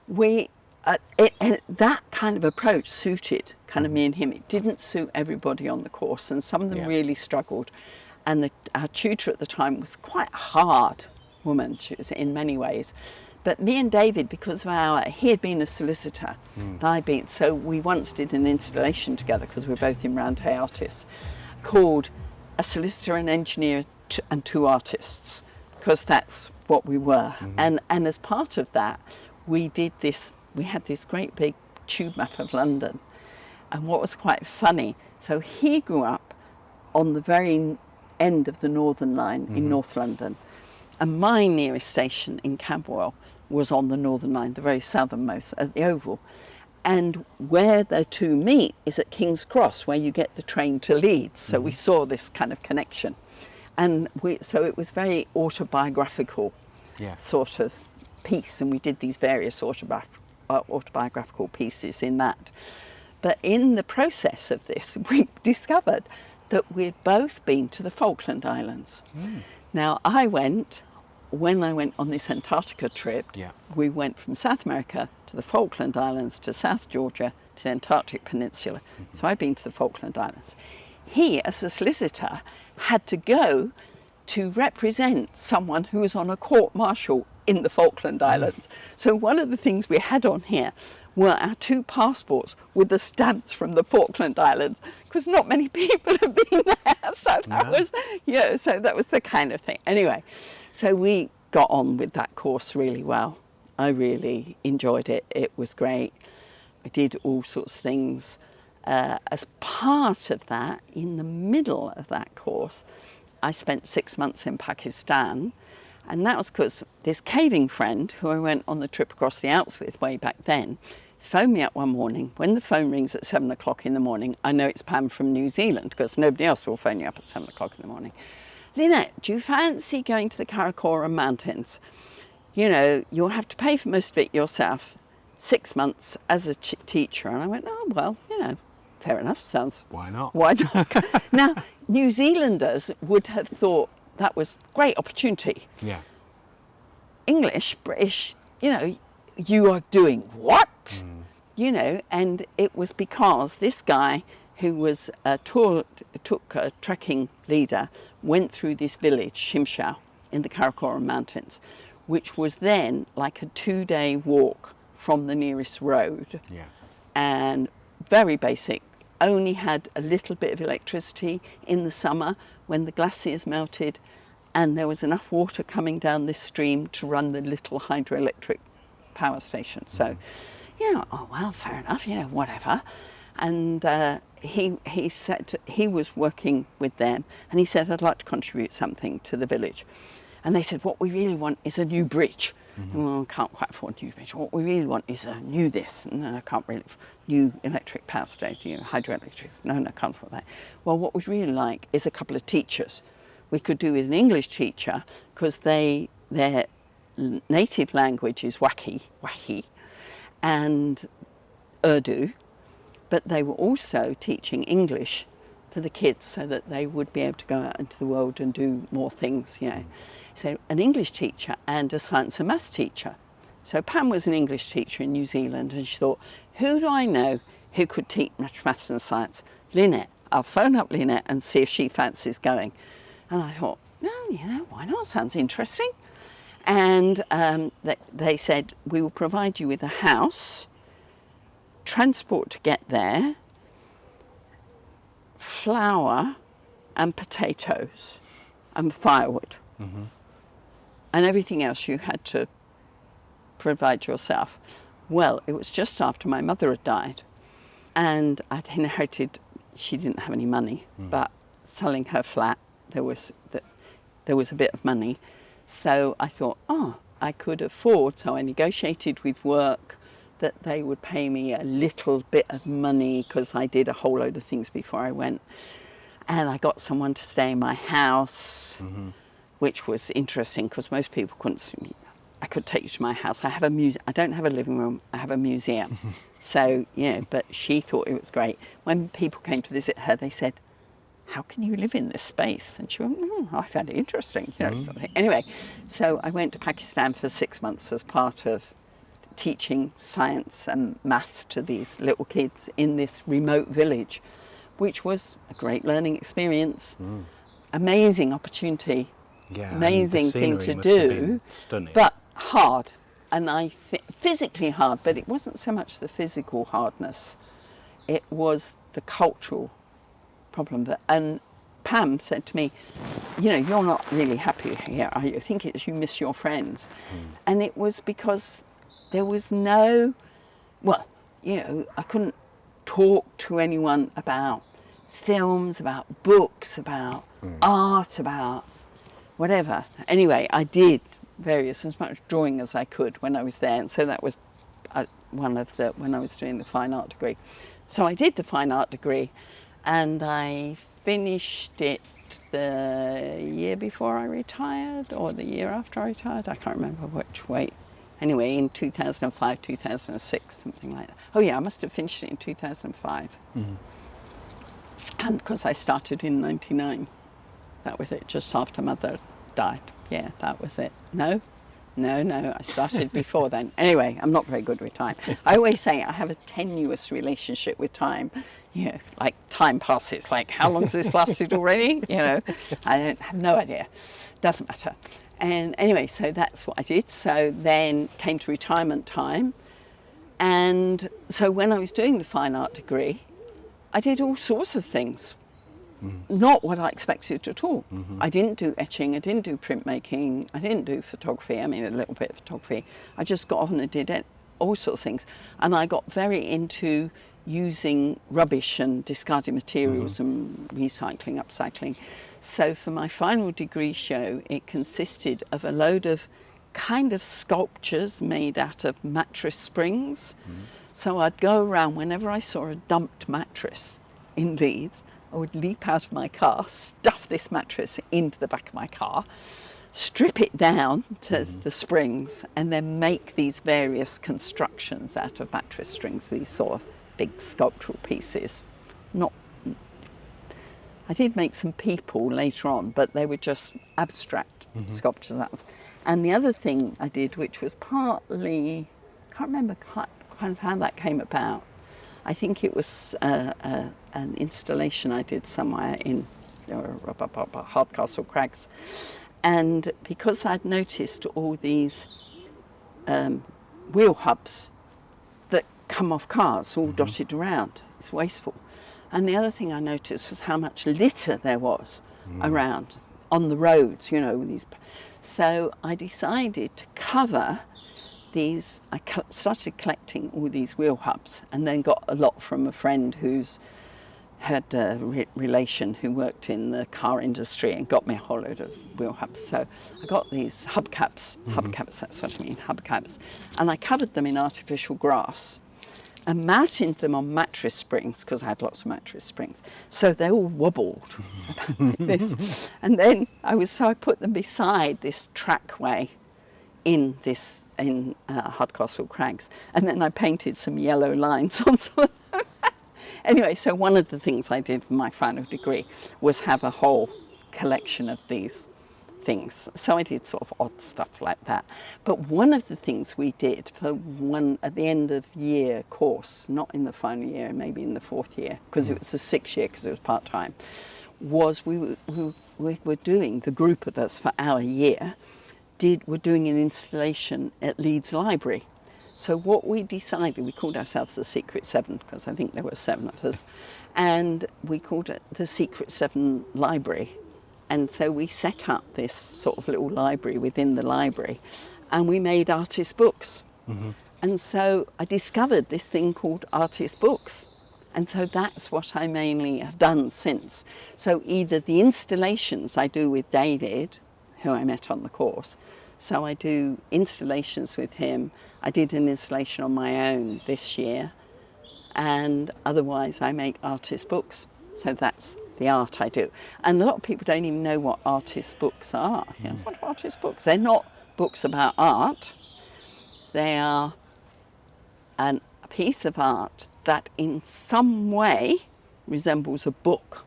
that kind of approach suited kind of me and him. It didn't suit everybody on the course, and some of them really struggled. And our tutor at the time was quite a hard woman, she was in many ways. But me and David, because of he had been a solicitor, so we once did an installation together, because we're both in Round Hay artists, called A Solicitor, an Engineer and Two Artists, because that's what we were. And as part of that, we had this great big tube map of London. And what was quite funny, so he grew up on the very end of the Northern Line in North London, and my nearest station in Camberwell was on the Northern Line, the very southernmost, at the Oval. And where the two meet is at King's Cross, where you get the train to Leeds. So we saw this kind of connection. And so it was very autobiographical sort of piece, and we did these various autobiographical pieces in that. But in the process of this, we discovered that we'd both been to the Falkland Islands. Now, when I went on this Antarctica trip, we went from South America to the Falkland Islands to South Georgia to the Antarctic Peninsula. So I've been to the Falkland Islands. He, as a solicitor, had to go to represent someone who was on a court-martial in the Falkland Islands. So one of the things we had on here were our 2 passports with the stamps from the Falkland Islands, because not many people have been there. So that was the kind of thing. Anyway, so we got on with that course really well. I really enjoyed it. It was great. I did all sorts of things. As part of that, in the middle of that course, I spent 6 months in Pakistan, and that was because this caving friend who I went on the trip across the Alps with way back then phoned me up one morning. When the phone rings at 7 o'clock in the morning, I know it's Pam from New Zealand, because nobody else will phone you up at 7 o'clock in the morning. Lynette, do you fancy going to the Karakoram Mountains? You know, you'll have to pay for most of it yourself, 6 months as a teacher. And I went, oh, well, you know, fair enough, sounds... Why not? Why not? Now, New Zealanders would have thought that was a great opportunity. Yeah. English, British, you know, you are doing what? You know, and it was because this guy who was a trekking leader went through this village, Shimshao, in the Karakoram Mountains, which was then like a 2-day walk from the nearest road. Yeah. And very basic, only had a little bit of electricity in the summer when the glaciers melted, and there was enough water coming down this stream to run the little hydroelectric power station. So, you know, oh well, fair enough, you know, whatever. And he said he was working with them, and he said, I'd like to contribute something to the village. And they said, what we really want is a new bridge. Well, I can't quite afford a new bridge. What we really want is a new this, and I can't really, new electric power station, you know, hydroelectric. No, I can't afford that. Well, what we'd really like is a couple of teachers. We could do with an English teacher, because their native language is Wahi, and Urdu, but they were also teaching English for the kids so that they would be able to go out into the world and do more things, you know. So an English teacher and a science and maths teacher. So Pam was an English teacher in New Zealand, and she thought, who do I know who could teach maths and science? Lynette. I'll phone up Lynette and see if she fancies going. And I thought, no, you know, why not? Sounds interesting. And they said, we will provide you with a house, transport to get there, flour and potatoes and firewood. And everything else you had to provide yourself. Well, it was just after my mother had died, and I'd inherited, she didn't have any money, but selling her flat, there was a bit of money. So I thought, I could afford, so I negotiated with work that they would pay me a little bit of money, because I did a whole load of things before I went. And I got someone to stay in my house, which was interesting, because most people couldn't. I could take you to my house. I have a museum. I don't have a living room. I have a museum. So, you know, but she thought it was great. When people came to visit her, they said, how can you live in this space? And she went, I found it interesting, you know, something. Anyway, so I went to Pakistan for 6 months as part of teaching science and maths to these little kids in this remote village, which was a great learning experience, amazing opportunity, amazing thing to do, but hard. And physically hard, but it wasn't so much the physical hardness, it was the cultural problem. And Pam said to me, you know, you're not really happy here, are you? I think it's you miss your friends. And it was because there was no, well, you know, I couldn't talk to anyone about films, about books, about art, about whatever. Anyway, I did as much drawing as I could when I was there, and so that was when I was doing the fine art degree. So I did the fine art degree, and I finished it the year before I retired, or the year after I retired, I can't remember which way. Anyway, in 2005, 2006, something like that. Oh yeah, I must have finished it in 2005. And because I started in 99. That was it, just after Mother died. Yeah, that was it. No, I started before then. Anyway, I'm not very good with time. I always say I have a tenuous relationship with time. You know, like time passes, like how long has this lasted already? You know, I have no idea. Doesn't matter. And anyway, so that's what I did. So then came to retirement time. And so when I was doing the fine art degree, I did all sorts of things. Not what I expected at all. I didn't do etching, I didn't do printmaking, I didn't do photography, I mean a little bit of photography. I just got on and did it, all sorts of things. And I got very into using rubbish and discarded materials and recycling, upcycling. So for my final degree show, it consisted of a load of kind of sculptures made out of mattress springs. So I'd go around whenever I saw a dumped mattress in Leeds, I would leap out of my car, stuff this mattress into the back of my car, strip it down to the springs, and then make these various constructions out of mattress strings, these sort of big sculptural pieces. I did make some people later on, but they were just abstract sculptures. And the other thing I did, which was partly, I can't remember kind of how that came about. I think it was an installation I did somewhere in Hardcastle Crags. And because I'd noticed all these wheel hubs that come off cars all dotted around, it's wasteful. And the other thing I noticed was how much litter there was around on the roads, you know. So I decided to cover these. I started collecting all these wheel hubs, and then got a lot from a friend who's had a relation who worked in the car industry and got me a whole load of wheel hubs. So I got these hubcaps, that's what I mean, hubcaps, and I covered them in artificial grass and mounted them on mattress springs, because I had lots of mattress springs, so they all wobbled like this. And then I put them beside this trackway in Hardcastle Crags, and then I painted some yellow lines on some of them. Anyway, so one of the things I did for my final degree was have a whole collection of these things. So I did sort of odd stuff like that. But one of the things we did for one at the end of year course, not in the final year, maybe in the fourth year, because it was a 6 year, because it was part-time, was we were doing, the group of us for our year, were doing an installation at Leeds Library. So what we decided, we called ourselves the Secret Seven, because I think there were 7 of us, and we called it the Secret Seven Library. And so we set up this sort of little library within the library, and we made artist books. And so I discovered this thing called artist books. And so that's what I mainly have done since. So either the installations I do with David, who I met on the course, so I do installations with him. I did an installation on my own this year, and otherwise I make artist books. So that's the art I do. And a lot of people don't even know what artist books are. You know, what are artist books? They're not books about art. They are a piece of art that in some way resembles a book.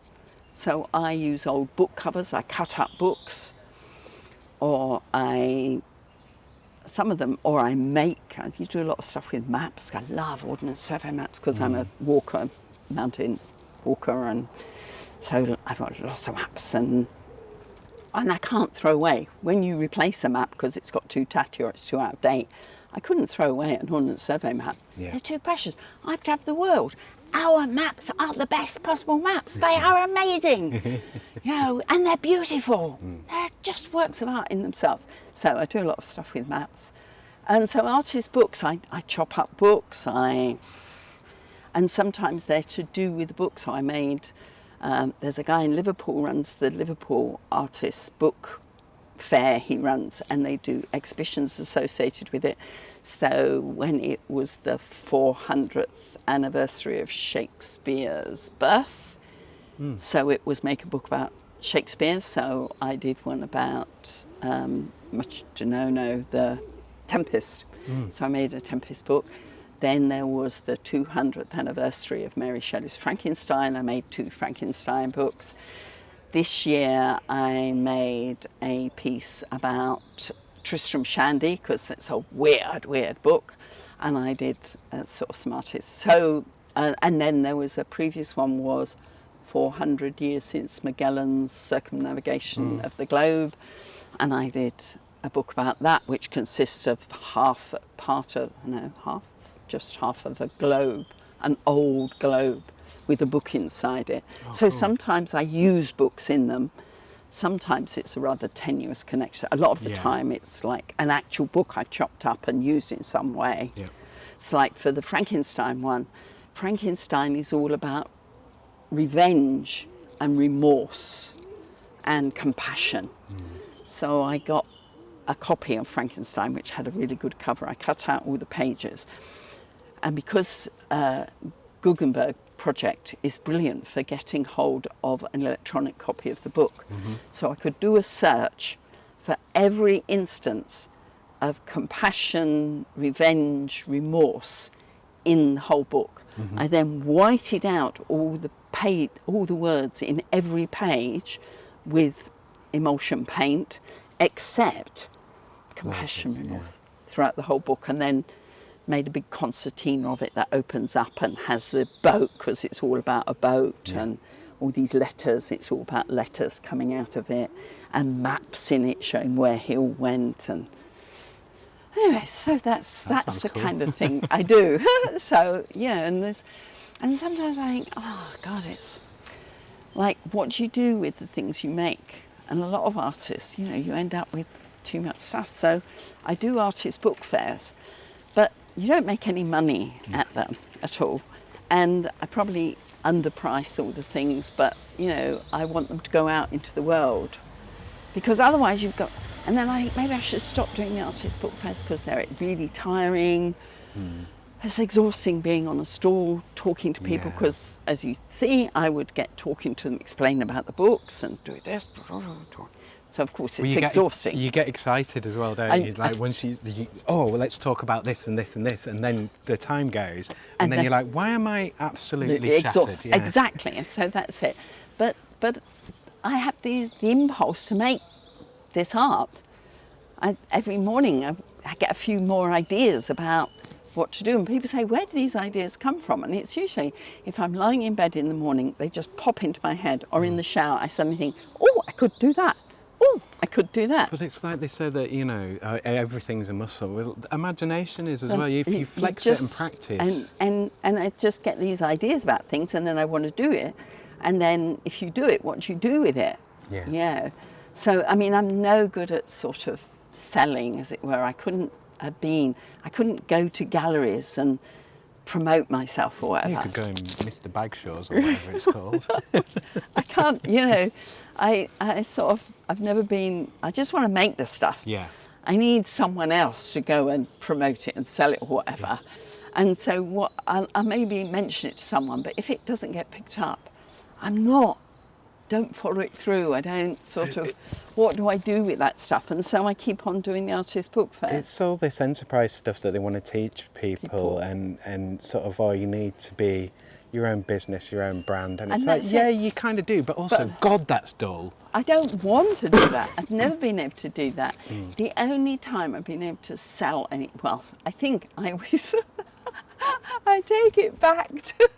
So I use old book covers, I cut up books, or I make. I do a lot of stuff with maps. I love Ordnance Survey maps because I'm a mountain walker, and so I've got lots of maps, and I can't throw away. When you replace a map because it's got too tatty or it's too out of date, I couldn't throw away an Ordnance Survey map. They're too precious. I have to have the world. Our maps are the best possible maps. They are amazing, you know, and they're beautiful. They're just works of art in themselves. So I do a lot of stuff with maps. And so artist books, I chop up books, and sometimes they're to do with the book. So I made, there's a guy in Liverpool runs the Liverpool Artist Book Fair he runs, and they do exhibitions associated with it. So when it was the 400th anniversary of Shakespeare's birth, so it was make a book about Shakespeare. So I did one about much to know the Tempest. So I made a Tempest book. Then there was the 200th anniversary of Mary Shelley's Frankenstein. I made 2 Frankenstein books. This year I made a piece about Tristram Shandy, because it's a weird book, and I did sort of some artists. So, and then there was a previous one was 400 years since Magellan's circumnavigation of the globe, and I did a book about that, which consists of just half of a globe, an old globe with a book inside it. So cool. Sometimes I use books in them. Sometimes it's a rather tenuous connection. A lot of the time it's like an actual book I've chopped up and used in some way. Yeah. It's like for the Frankenstein one, Frankenstein is all about revenge and remorse and compassion. So I got a copy of Frankenstein which had a really good cover. I cut out all the pages. And because Gutenberg project is brilliant for getting hold of an electronic copy of the book. So I could do a search for every instance of compassion, revenge, remorse in the whole book. I then whited out all the words in every page with emulsion paint, except compassion, remorse throughout the whole book, and then made a big concertina of it that opens up and has the boat, because it's all about a boat, and all these letters, it's all about letters coming out of it, and maps in it showing where he all went. And anyway, so that's the cool. kind of thing I do. So and sometimes I think, oh God, it's like, what do you do with the things you make? And a lot of artists, you end up with too much stuff. So I do artist book fairs, but you don't make any money at them at all. And I probably underprice all the things, but I want them to go out into the world, because otherwise you've got, and then I think maybe I should stop doing the artist book fairs because they're really tiring. It's exhausting being on a stall talking to people, because as you see, I would get talking to them, explain about the books and do this. So of course it's exhausting. You get excited as well, don't you? Like once you let's talk about this and this and this, and then the time goes, and then you're like, why am I absolutely shattered? Yeah. Exactly, and so that's it. But I have the impulse to make this art. Every morning I get a few more ideas about what to do, and people say, where do these ideas come from? And it's usually, if I'm lying in bed in the morning, they just pop into my head, or in the shower I suddenly think, oh, I could do that. Oh, I could do that. But it's like they say that, everything's a muscle. Well, imagination is as well. If you flex it and practice. And I just get these ideas about things, and then I want to do it. And then if you do it, what do you do with it? Yeah. So, I mean, I'm no good at sort of selling, as it were. I couldn't go to galleries and promote myself or whatever. You could go in Mr. Bagshaw's or whatever it's called. I can't, I've never been, I just want to make the stuff. Yeah. I need someone else to go and promote it and sell it or whatever. Yeah. And so I maybe mention it to someone, but if it doesn't get picked up, don't follow it through. I don't what do I do with that stuff? And so I keep on doing the artist book fair. It's all this enterprise stuff that they want to teach people. and sort of, you need to be your own business, your own brand. And it's like, you kind of do, but also, God, that's dull. I don't want to do that. I've never been able to do that. The only time I've been able to sell I think I always, I take it back to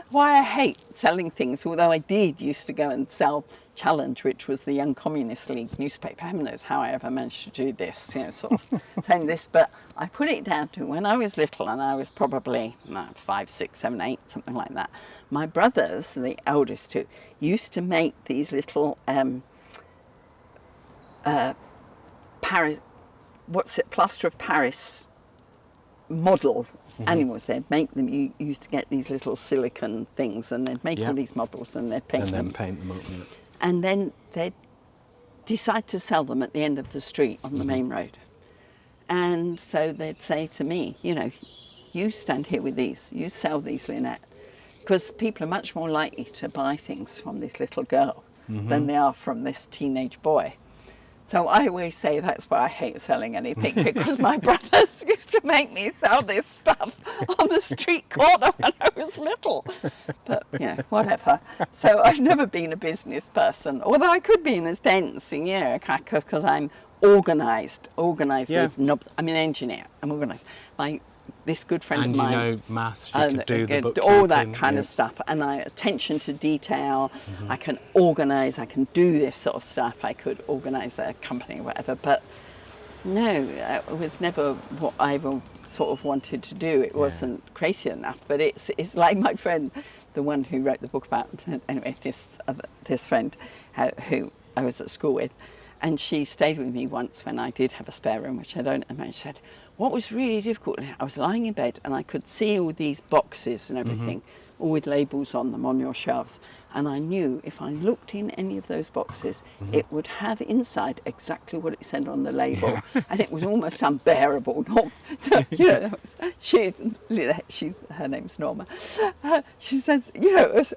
why I hate selling things, although I did used to go and sell Challenge, which was the Young Communist League newspaper. Heaven knows how I ever managed to do this, sort of saying this, but I put it down to when I was little, and I was probably 5, 6, 7, 8, something like that. My brothers, the eldest two, used to make these little plaster of Paris model animals. They'd make them. You used to get these little silicon things, and they'd make all these models, and they'd paint them. And then paint them up. Yeah. And then they'd decide to sell them at the end of the street on the main road. And so they'd say to me, you stand here with these, you sell these, Lynette, because people are much more likely to buy things from this little girl than they are from this teenage boy. So I always say that's why I hate selling anything, because my brothers used to make me sell this stuff on the street corner when I was little. But, you know, whatever. So I've never been a business person, although I could be in a sense, you know, because I'm organised Yeah. with knobs. I'm an engineer, I'm organised. This good friend And of mine, you know maths, you could do the bookkeeping, all that kind yeah. of stuff, and attention to detail. I can organise, I can do this sort of stuff. I could organise a company or whatever, but no, it was never what I ever sort of wanted to do. It wasn't crazy enough. But it's like my friend, the one who wrote the book about, anyway, this friend who I was at school with, and she stayed with me once when I did have a spare room, which I don't imagine. She said, what was really difficult, I was lying in bed and I could see all these boxes and everything, all with labels on them on your shelves. And I knew if I looked in any of those boxes, it would have inside exactly what it said on the label. And it was almost unbearable. You know, her name's Norma. She says, you know, it was,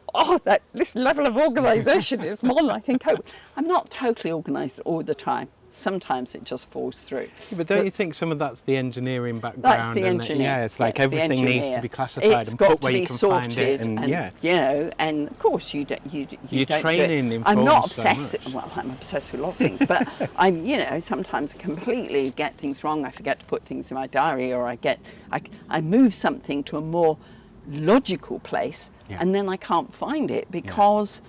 this level of organisation is more than I can cope with. I'm not totally organised all the time. Sometimes it just falls through. Yeah, but don't you think some of that's the engineering background? That's the engineer. Yeah, it's like everything needs to be classified it's and got put to where be you can sorted, find it. And yeah, you know, and of course you don't Your do training it. informs I'm not so obsessed. much. Well, I'm obsessed with lots of things, but I'm, you know, sometimes completely get things wrong. I forget to put things in my diary, or I move something to a more logical place, and then I can't find it because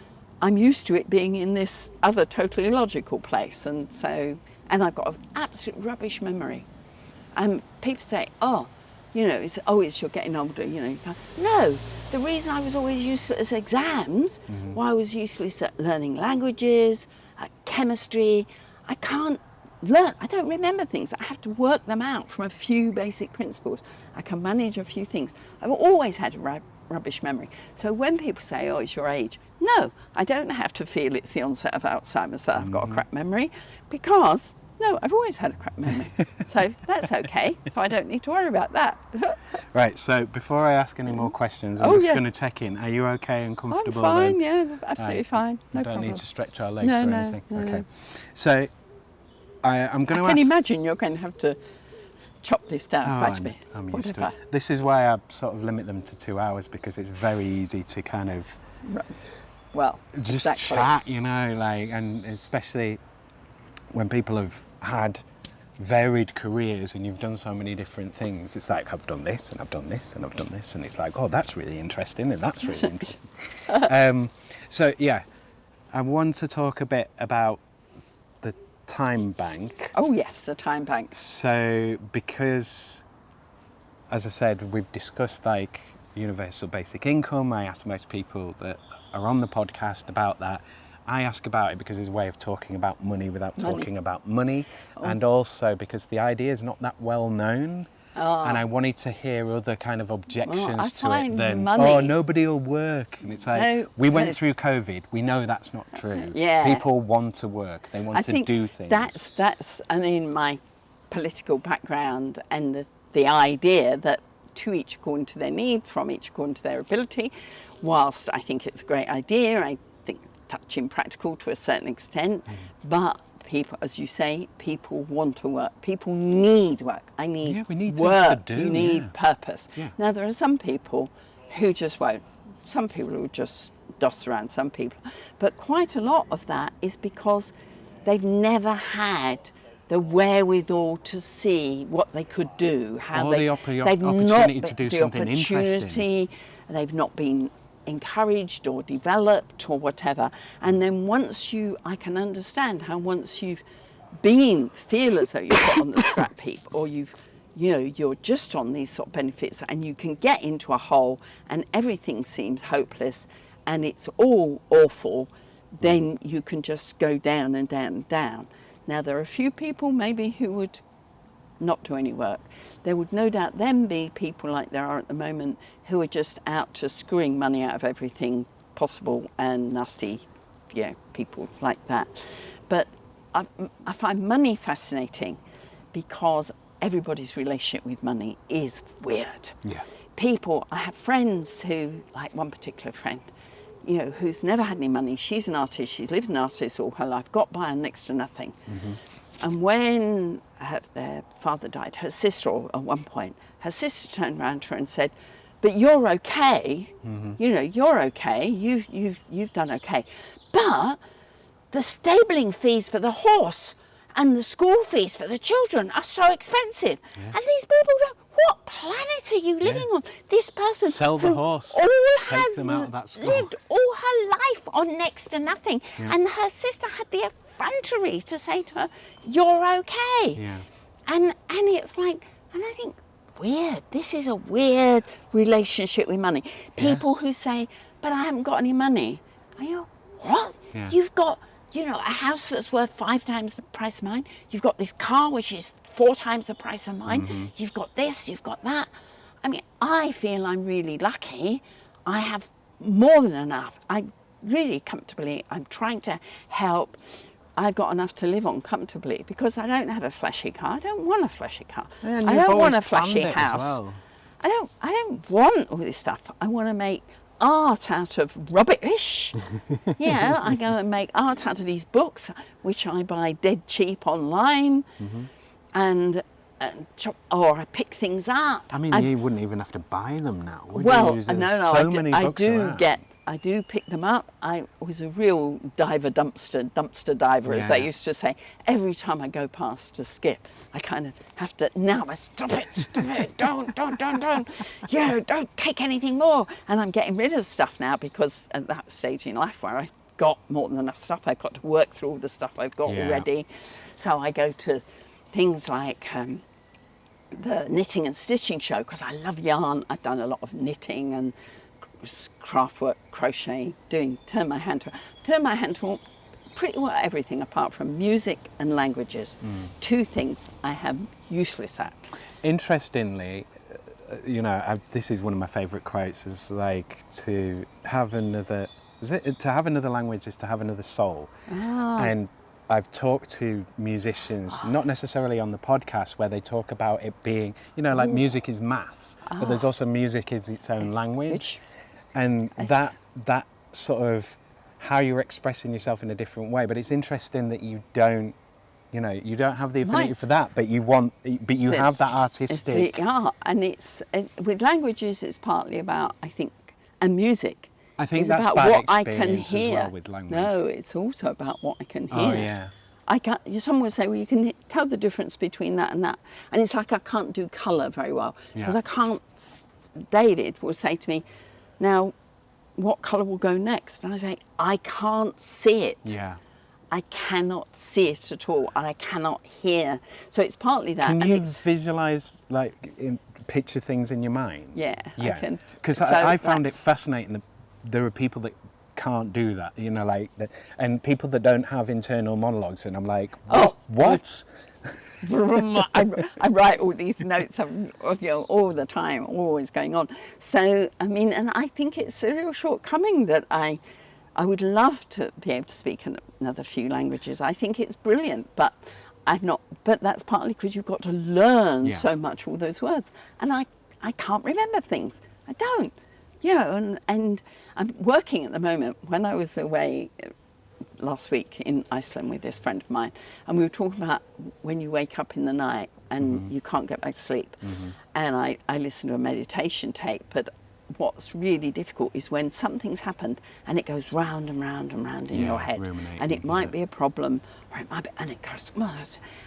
I'm used to it being in this other totally illogical place, and so. And I've got an absolute rubbish memory. And people say, it's you're getting older, you know. No, the reason I was always useless at exams, why I was useless at learning languages, at chemistry, I can't learn, I don't remember things. I have to work them out from a few basic principles. I can manage a few things. I've always had a rubbish memory. So when people say, it's your age, no, I don't have to feel it's the onset of Alzheimer's that I've got a crap memory, because no, I've always had a crap memory. So that's okay. So I don't need to worry about that. Right, so before I ask any more questions, I'm just going to check in. Are you okay and comfortable? I'm fine, then? absolutely fine. No don't problem. need to stretch our legs or anything? No, okay. no. So I'm going to I ask... can imagine you're going to have to chop this down quite a bit. I'm used to it. This is why I sort of limit them to 2 hours, because it's very easy to kind of... Well, just chat, you know, like, and especially when people have had varied careers and you've done so many different things, it's like, I've done this and I've done this and I've done this, and it's like, that's really interesting and that's really interesting. So yeah, I want to talk a bit about the time bank. Oh yes, the time bank. So because, as I said, we've discussed like universal basic income. I asked most people that are on the podcast about that. I ask about it because it's a way of talking about money without talking about money, and also because the idea is not that well known, and I wanted to hear other kind of objections to it than, nobody will work. And it's like, we went through COVID, we know that's not true. People want to work, they want to do things. That's and in my political background, and the idea that to each according to their need, from each according to their ability, whilst I think it's a great idea, I think touching practical to a certain extent, but people, as you say, people want to work. People need work. We need work. Things to do, you need purpose. Now, there are some people who just won't. Some people who just doss around, some people. But quite a lot of that is because they've never had the wherewithal to see what they could do, how they've opportunity to do something interesting. They've not been encouraged or developed or whatever. And then I can understand how once you've feel as though you're put on the scrap heap, or you're just on these sort of benefits, and you can get into a hole and everything seems hopeless and it's all awful, then you can just go down and down and down. Now, there are a few people maybe who would not do any work. There would no doubt then be people like there are at the moment who are just out to screwing money out of everything possible, and nasty, people like that. But I find money fascinating because everybody's relationship with money is weird. I have friends who, like one particular friend, who's never had any money. She's an artist. She's lived an artist all her life, got by on next to nothing. And when their father died, her sister, at one point, her sister turned around to her and said, "But you're okay. You're okay. You've done okay. But the stabling fees for the horse and the school fees for the children are so expensive." And these people don't. What planet are you living on? This person Sell the horse. Take them out of that school. Lived all her life on next to nothing, and her sister had the effrontery to say to her, "You're okay." And it's like, and I think, weird. This is a weird relationship with money. People who say, "But I haven't got any money." Are you what? You've got, a house that's worth 5 times the price of mine. You've got this car which is 4 times the price of mine. You've got this, you've got that. I mean, I feel I'm really lucky. I have more than enough. I'm trying to help. I've got enough to live on comfortably because I don't have a flashy car. I don't want a flashy car. I don't want a flashy house. Well. I don't want all this stuff. I want to make art out of rubbish. I go and make art out of these books, which I buy dead cheap online, or I pick things up. I mean, you wouldn't even have to buy them now, would you? I do pick them up. I was a real dumpster diver, as they used to say. Every time I go past a skip, I kind of have to, now I stop it, don't, don't take anything more. And I'm getting rid of stuff now because at that stage in life where I've got more than enough stuff, I've got to work through all the stuff I've got already. So I go to things like the knitting and stitching show because I love yarn. I've done a lot of knitting and craft work, crochet, turn my hand to pretty well everything apart from music and languages. 2 things I am useless at. Interestingly, this is one of my favourite quotes, is like, to have another language is to have another soul. And I've talked to musicians, not necessarily on the podcast, where they talk about it being, like music is maths, but there's also music is its own language. And that sort of how you're expressing yourself in a different way. But it's interesting that you don't have the affinity for that, but you have that artistic. And with languages, it's partly about, I think, and music. I think it's that's about bad what I can hear. as well with language. No, it's also about what I can hear. Oh yeah. Someone would say, well, you can tell the difference between that and that, and it's like I can't do colour very well because I can't. David will say to me, "Now, what colour will go next?" And I say, "I can't see it. I cannot see it at all, and I cannot hear." So it's partly that. Can you visualise, picture things in your mind? Yeah. I can. Because I found it fascinating that there are people that can't do that, and people that don't have internal monologues, and I'm like, what? I write all these notes, all the time, always going on. So, I mean, and I think it's a real shortcoming that I would love to be able to speak another few languages. I think it's brilliant, but I've not. But that's partly because you've got to learn so much all those words, and I can't remember things. I don't. And I'm working at the moment. When I was away last week in Iceland with this friend of mine, and we were talking about when you wake up in the night and you can't get back to sleep. And I listened to a meditation tape, but what's really difficult is when something's happened and it goes round and round and round in your head, and it might be a problem, or it might be, and it goes,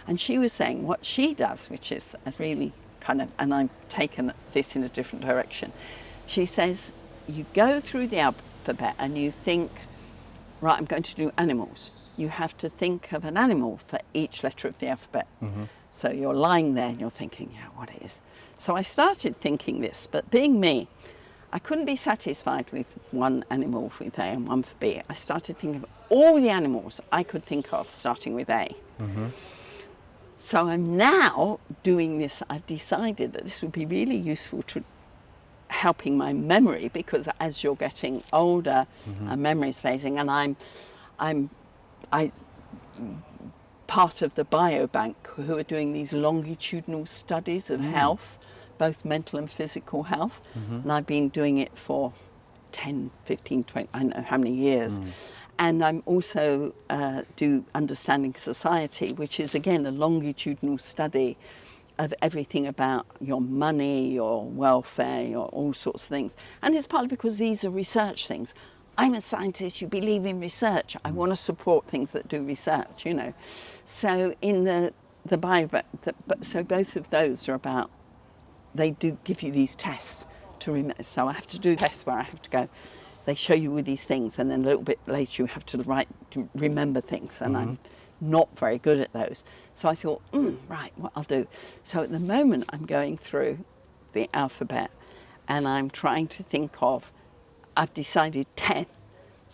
and she was saying what she does, which is a really kind of, and I've taken this in a different direction. She says, you go through the alphabet and you think, right, I'm going to do animals. You have to think of an animal for each letter of the alphabet. So you're lying there and you're thinking, what it is. So I started thinking this, but being me, I couldn't be satisfied with one animal with A and one for B. I started thinking of all the animals I could think of starting with A. So I'm now doing this. I've decided that this would be really useful to helping my memory, because as you're getting older, memory's phasing, and I'm part of the biobank who are doing these longitudinal studies of health, both mental and physical health, and I've been doing it for 10, 15, 20, I don't know how many years. And I'm also do Understanding Society, which is again a longitudinal study of everything about your money, your welfare, your all sorts of things. And it's partly because these are research things. I'm a scientist, you believe in research. I want to support things that do research, you know. So in the Bible, so both of those are about, they do give you these tests to remember. So I have to do tests where I have to go, they show you all these things, and then a little bit later you have to remember things, and I'm not very good at those. So I thought, right, what I'll do. So at the moment I'm going through the alphabet, and I'm trying to think of, I've decided 10.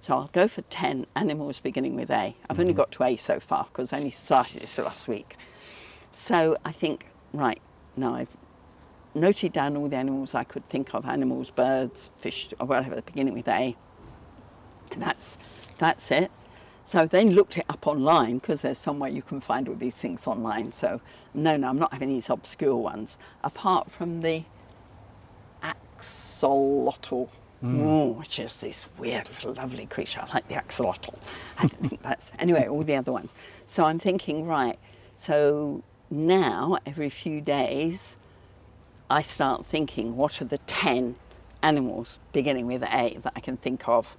So I'll go for 10 animals beginning with A. I've only got to A so far, because I only started this last week. So I think, right, now I've noted down all the animals I could think of, animals, birds, fish, or whatever, beginning with A. And that's it. So then looked it up online, because there's somewhere you can find all these things online. So no, I'm not having these obscure ones, apart from the axolotl, which is this weird little lovely creature. I like the axolotl. I think that's, anyway, all the other ones. So I'm thinking, right, so now every few days I start thinking, what are the 10 animals beginning with A that I can think of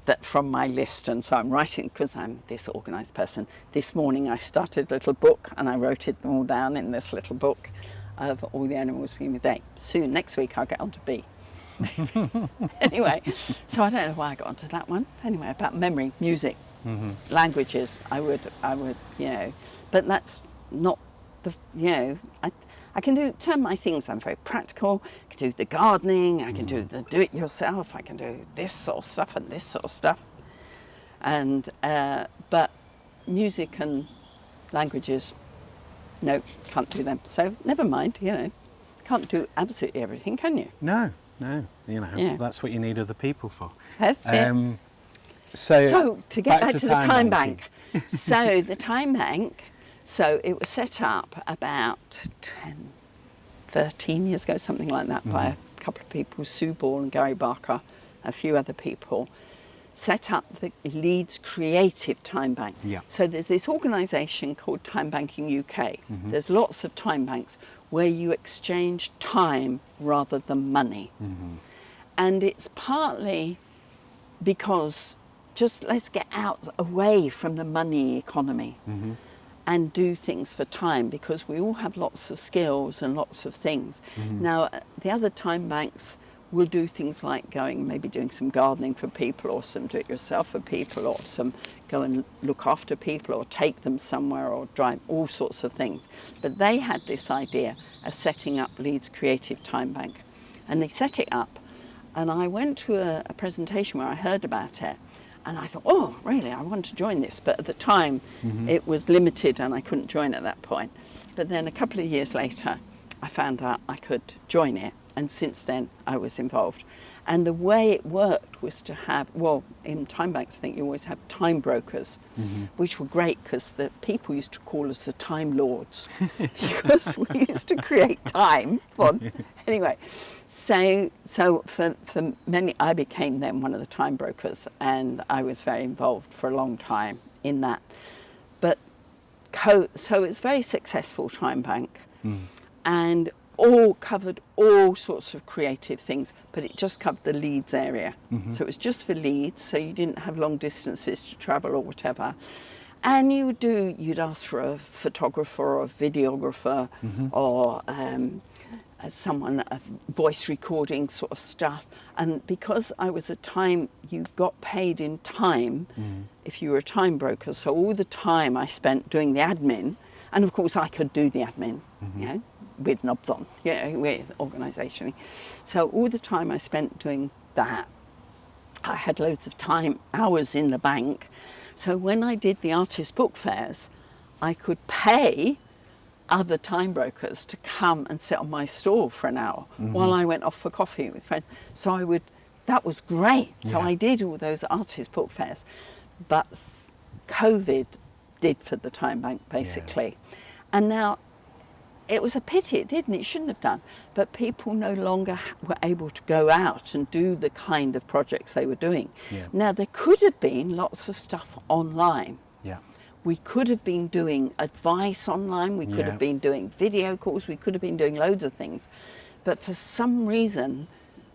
that from my list? And so I'm writing, because I'm this organised person. This morning I started a little book, and I wrote it all down in this little book of all the animals beginning with A. Soon, next week, I'll get on to B. Anyway, so I don't know why I got onto that one. Anyway, about memory, music, languages, I would, you know, but that's not the, you know, I can turn my things, I'm very practical. I can do the gardening, I can do the do-it-yourself, I can do this sort of stuff and this sort of stuff. And, but music and languages, no, can't do them. So never mind, you know, can't do absolutely everything, can you? No, you know, that's what you need other people for. That's it. So to get back to the time bank. So the time bank, so it was set up about 10, 13 years ago, something like that, by a couple of people, Sue Ball and Gary Barker, a few other people, set up the Leeds Creative Time Bank. Yeah. So there's this organisation called Time Banking UK. There's lots of time banks where you exchange time rather than money. And it's partly because just let's get out away from the money economy and do things for time, because we all have lots of skills and lots of things. Now, the other time banks will do things like doing some gardening for people, or some do-it-yourself for people, or some go and look after people, or take them somewhere, or drive, all sorts of things. But they had this idea of setting up Leeds Creative Time Bank. And they set it up, and I went to a presentation where I heard about it, and I thought, oh, really, I want to join this. But at the time, it was limited, and I couldn't join at that point. But then a couple of years later, I found out I could join it. And since then, I was involved. And the way it worked was to have, well, in time banks, I think you always have time brokers, which were great, because the people used to call us the time lords, because we used to create time. Anyway, so for many, I became then one of the time brokers, and I was very involved for a long time in that. But so it's a very successful time bank, and covered all sorts of creative things, but it just covered the Leeds area. So it was just for Leeds, so you didn't have long distances to travel or whatever. And you'd ask for a photographer or a videographer, or a voice recording sort of stuff. And because I was you got paid in time if you were a time broker. So all the time I spent doing the admin, and of course I could do the admin, you know, with knobs on, with organisation. So all the time I spent doing that, I had loads of hours in the bank. So when I did the artist book fairs, I could pay other time brokers to come and sit on my stall for an hour while I went off for coffee with friends. So that was great. So I did all those artist book fairs, but COVID did for the time bank, basically. And now it was a pity it didn't. It shouldn't have done. But people no longer were able to go out and do the kind of projects they were doing. Yeah. Now, there could have been lots of stuff online. Yeah. We could have been doing advice online. We could Yeah. have been doing video calls. We could have been doing loads of things. But for some reason,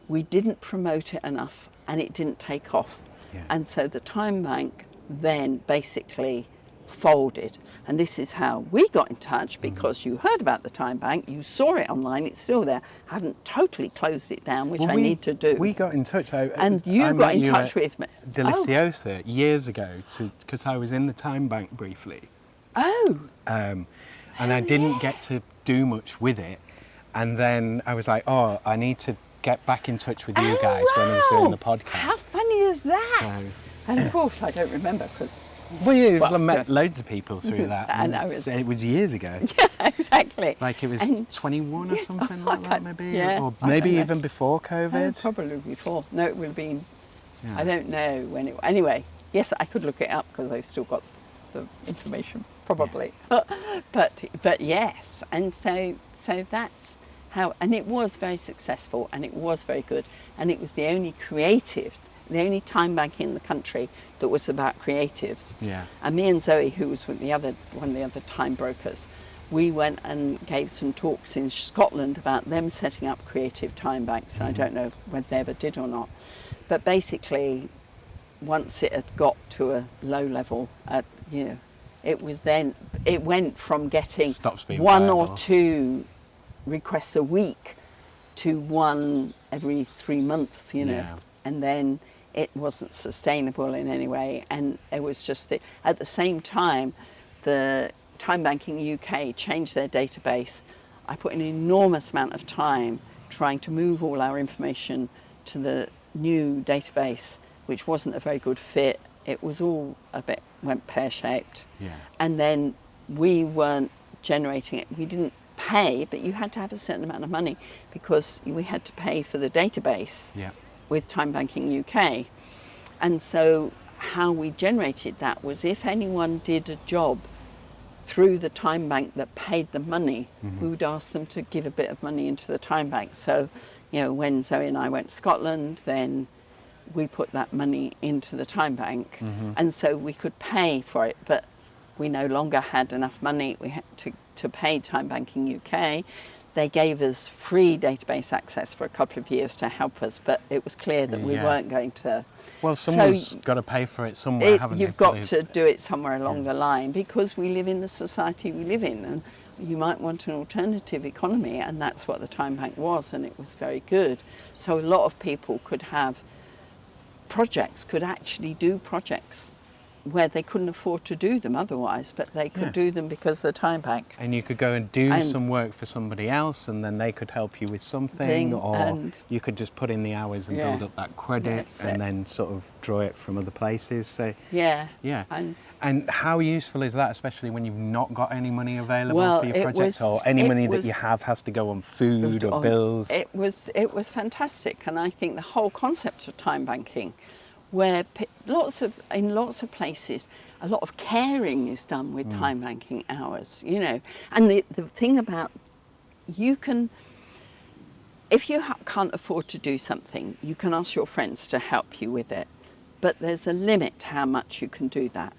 we didn't promote it enough and it didn't take off. Yeah. And so the Time Bank then basically folded. And this is how we got in touch, because you heard about the Time Bank, you saw it online, it's still there. I haven't totally closed it down, which I need to do. We got in touch. And you I got met in you touch at with me. Deliciosa years ago, because I was in the Time Bank briefly. Oh. And I didn't get to do much with it. And then I was like, oh, I need to get back in touch with you guys when I was doing the podcast. How funny is that? So, and of course, I don't remember because. I met loads of people through that. And it was years ago. Yeah, exactly. Like it was 21 or something like that, maybe? Yeah, or maybe even before COVID. Oh, probably before. No, it would have been, Yeah. I don't know when it, anyway, yes, I could look it up because I've still got the information, probably. Yeah. but yes, and so that's how, and it was very successful and it was very good, and it was the only only Time Bank in the country that was about creatives. Yeah. And me and Zoe, who was one of the other time brokers, we went and gave some talks in Scotland about them setting up creative time banks. I don't know whether they ever did or not. But basically, once it had got to a low level, it went from getting one or two requests a week to one every 3 months, Yeah. And then it wasn't sustainable in any way. And it was just at the same time, the Time Banking UK changed their database. I put an enormous amount of time trying to move all our information to the new database, which wasn't a very good fit. It was all went pear-shaped. Yeah. And then we weren't generating it. We didn't pay, but you had to have a certain amount of money because we had to pay for the database. Yeah. With Time Banking UK. And so how we generated that was if anyone did a job through the Time Bank that paid the money, we would ask them to give a bit of money into the Time Bank. So, when Zoe and I went to Scotland, then we put that money into the Time Bank. And so we could pay for it, but we no longer had enough money. We had to pay Time Banking UK. They gave us free database access for a couple of years to help us, but it was clear that we weren't going to. Well, someone's got to pay for it somewhere, haven't they? You've got to do it somewhere along the line, because we live in the society we live in, and you might want an alternative economy, and that's what the Time Bank was, and it was very good. So a lot of people could actually do projects where they couldn't afford to do them otherwise, but they could do them because of the Time Bank. And you could go and do some work for somebody else, and then they could help you with something, or you could just put in the hours and build up that credit, and then sort of draw it from other places. So yeah. And how useful is that, especially when you've not got any money available for your projects, or any money that you have has to go on food or bills? It was fantastic, and I think the whole concept of time banking, where in lots of places, a lot of caring is done with time banking hours, And the thing about, if you can't afford to do something, you can ask your friends to help you with it. But there's a limit to how much you can do that.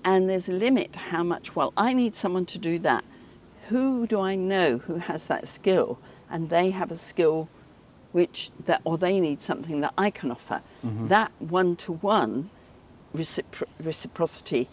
And there's a limit to how much, I need someone to do that. Who do I know who has that skill? And they have a skill or they need something that I can offer. That one-to-one reciprocity,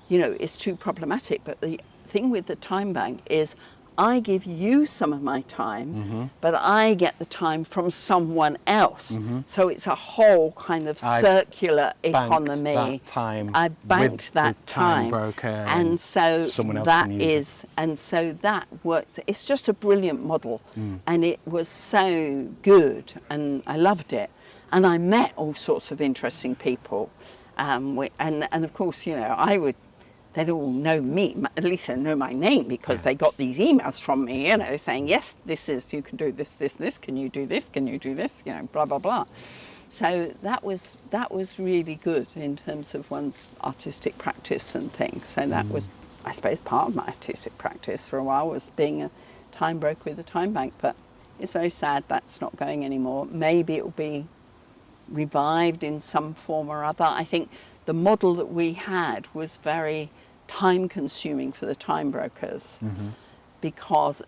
is too problematic. But the thing with the Time Bank is I give you some of my time, but I get the time from someone else. So it's a whole kind of circular economy. I banked that time. Broker and so someone else that can use it. And so that works. It's just a brilliant model, and it was so good, and I loved it. And I met all sorts of interesting people, and of course, they'd all know me, at least they know my name, because they got these emails from me, saying, yes, you can do this, can you do this, blah, blah, blah. So that was really good in terms of one's artistic practice and things. So that was, I suppose, part of my artistic practice for a while, was being a time broker with a time bank. But it's very sad that's not going anymore. Maybe it will be revived in some form or other. I think the model that we had was very time consuming for the time brokers, because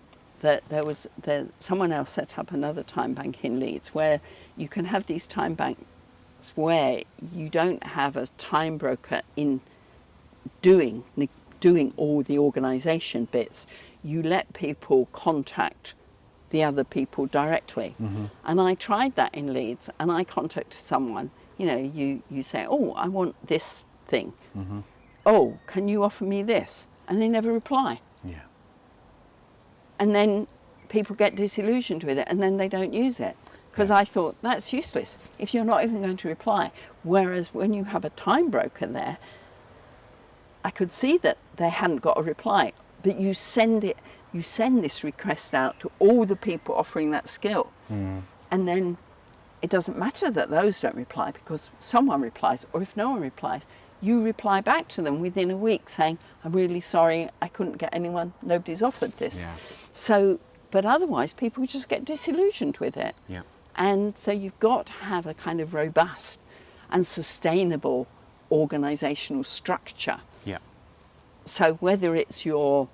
someone else set up another time bank in Leeds where you can have these time banks where you don't have a time broker in doing all the organisation bits. You let people contact the other people directly. And I tried that in Leeds, and I contacted someone, you say, oh, I want this thing. Oh, can you offer me this? And they never reply. Yeah. And then people get disillusioned with it, and then they don't use it. Because I thought, that's useless if you're not even going to reply. Whereas when you have a time broker there, I could see that they hadn't got a reply, but you send this request out to all the people offering that skill. And then it doesn't matter that those don't reply, because someone replies, or if no one replies, you reply back to them within a week saying, I'm really sorry, I couldn't get anyone, nobody's offered this. Yeah. So, but otherwise people just get disillusioned with it. Yeah. And so you've got to have a kind of robust and sustainable organisational structure. Yeah. So whether it's your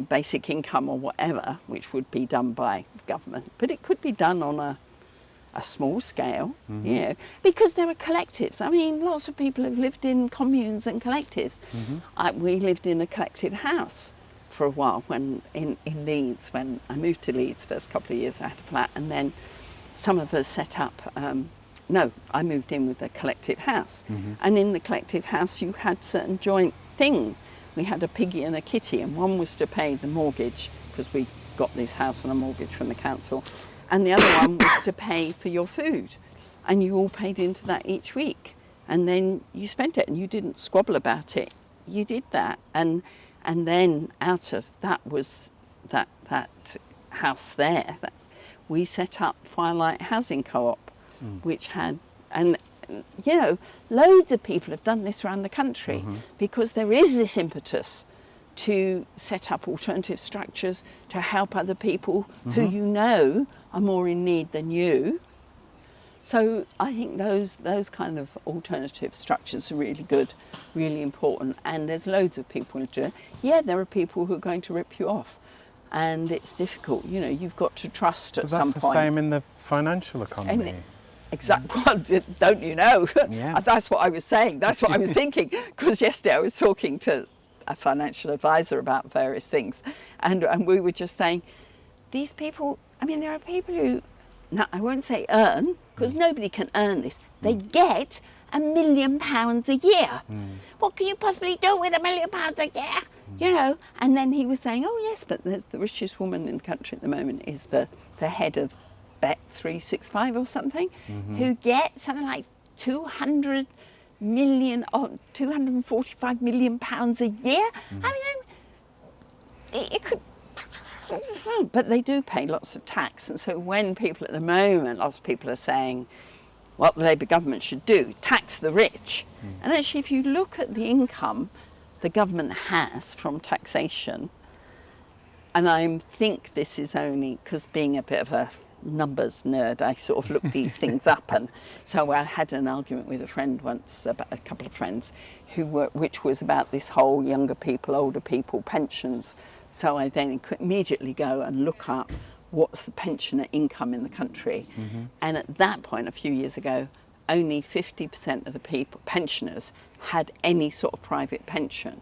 basic income or whatever, which would be done by government, but it could be done on a small scale, because there are collectives. I mean, lots of people have lived in communes and collectives. We lived in a collective house for a while when in Leeds. When I moved to Leeds, first couple of years I had a flat, and then some of us set up, I moved in with a collective house. And in the collective house you had certain joint things. We had a piggy and a kitty, and one was to pay the mortgage, because we got this house on a mortgage from the council, and the other one was to pay for your food, and you all paid into that each week, and then you spent it, and you didn't squabble about it. You did that, and then out of that was that house there. We set up Firelight Housing Co-op, which had, and loads of people have done this around the country, because there is this impetus to set up alternative structures to help other people who are more in need than you. So I think those kind of alternative structures are really good, really important, and there's loads of people who do it. Yeah, there are people who are going to rip you off, and it's difficult. You've got to trust at some point. That's the same in the financial economy. Exactly. Well, don't you know? Yeah. That's what I was saying. That's what I was thinking. Because yesterday I was talking to a financial advisor about various things, and we were just saying, these people, I mean, there are people who, now I won't say earn, because nobody can earn this. They get £1 million a year. What can you possibly do with £1 million a year? And then he was saying, oh yes, but there's the richest woman in the country at the moment is the head of Bet 365 or something, who gets something like 200 million or 245 million pounds a year. I mean, it could, but they do pay lots of tax, and so when people at the moment, lots of people are saying what the Labour government should do, tax the rich. And actually, if you look at the income the government has from taxation, and I think this is only because being a bit of a numbers nerd, I sort of look these things up, and so I had an argument with a friend once, about a couple of friends, which was about this whole younger people, older people pensions. So I then could immediately go and look up what's the pensioner income in the country, and at that point, a few years ago, only 50% of the pensioners had any sort of private pension.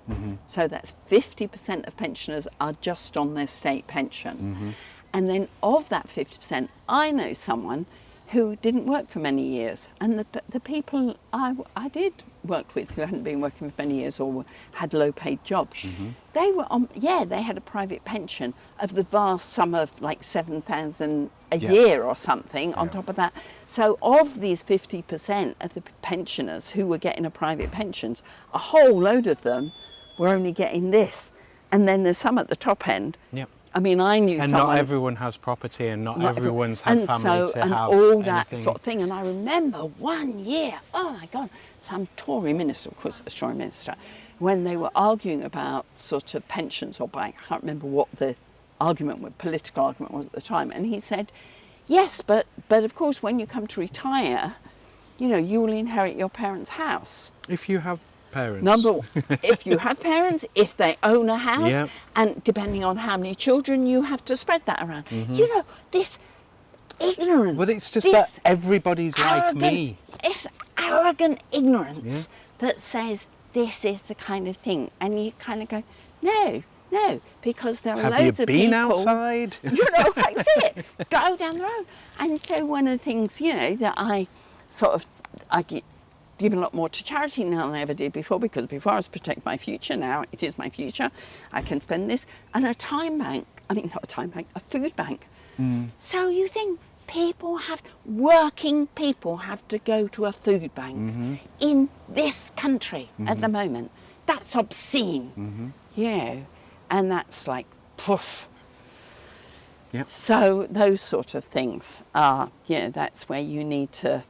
So that's 50% of pensioners are just on their state pension. And then of that 50%, I know someone who didn't work for many years. And the people I did work with who hadn't been working for many years or had low paid jobs, they were on, they had a private pension of the vast sum of like 7,000 a year or something on top of that. So of these 50% of the pensioners who were getting a private pensions, a whole load of them were only getting this. And then there's some at the top end. I mean, I knew and someone... not everyone has property, and not everyone's had family to and have all that anything. sort of thing. And I remember one year, oh my God, some Tory minister, of course it was Tory minister, when they were arguing about sort of pensions, or I can't remember what the political argument was at the time. And he said, yes, but of course, when you come to retire, you know, you will inherit your parents' house. If you have parents. If you have parents, if they own a house, Yep. and depending on how many children, you have to spread that around. Mm-hmm. You know, this ignorance. Well, it's just this that everybody's like arrogant- me. It's arrogant ignorance that says this is the kind of thing. And you kind of go, no, because there are Have loads you of been people. outside? You know, that's it. Go down the road. And so one of the things, you know, that I give a lot more to charity now than I ever did before, because before I was protect my future, now it is my future. I can spend this. And a food bank. So you think working people have to go to a food bank in this country at the moment. That's obscene. Yeah. And that's like, poof. Yep. So those sort of things are, that's where you need to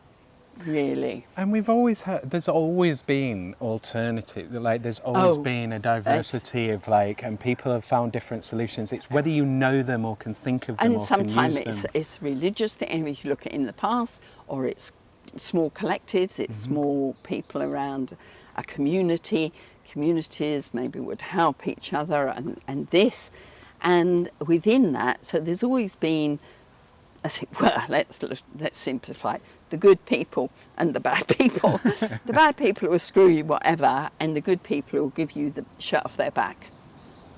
really. And we've always had, there's always been alternative, like there's always been a diversity of like, and people have found different solutions. It's whether you know them or can think of them And or sometimes can use them. it's religious thing, and if you look at in the past, or it's small collectives, it's small people around a community. Communities maybe would help each other and this. And within that, so there's always been, I think, well, let's simplify it. The good people and the bad people. The bad people will screw you whatever, and the good people will give you the shirt off their back.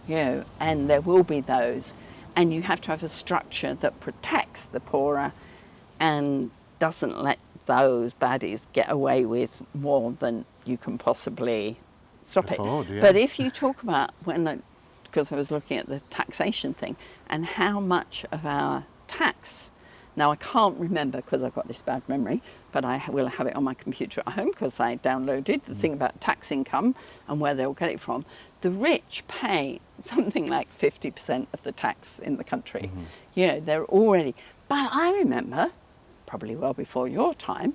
And there will be those. And you have to have a structure that protects the poorer and doesn't let those baddies get away with more than you can possibly stop afford, it. yeah. But if you talk about because I was looking at the taxation thing and how much of our tax, now I can't remember because I've got this bad memory, but I will have it on my computer at home because I downloaded the thing about tax income and where they'll get it from. The rich pay something like 50% of the tax in the country. They're already, but I remember, probably well before your time,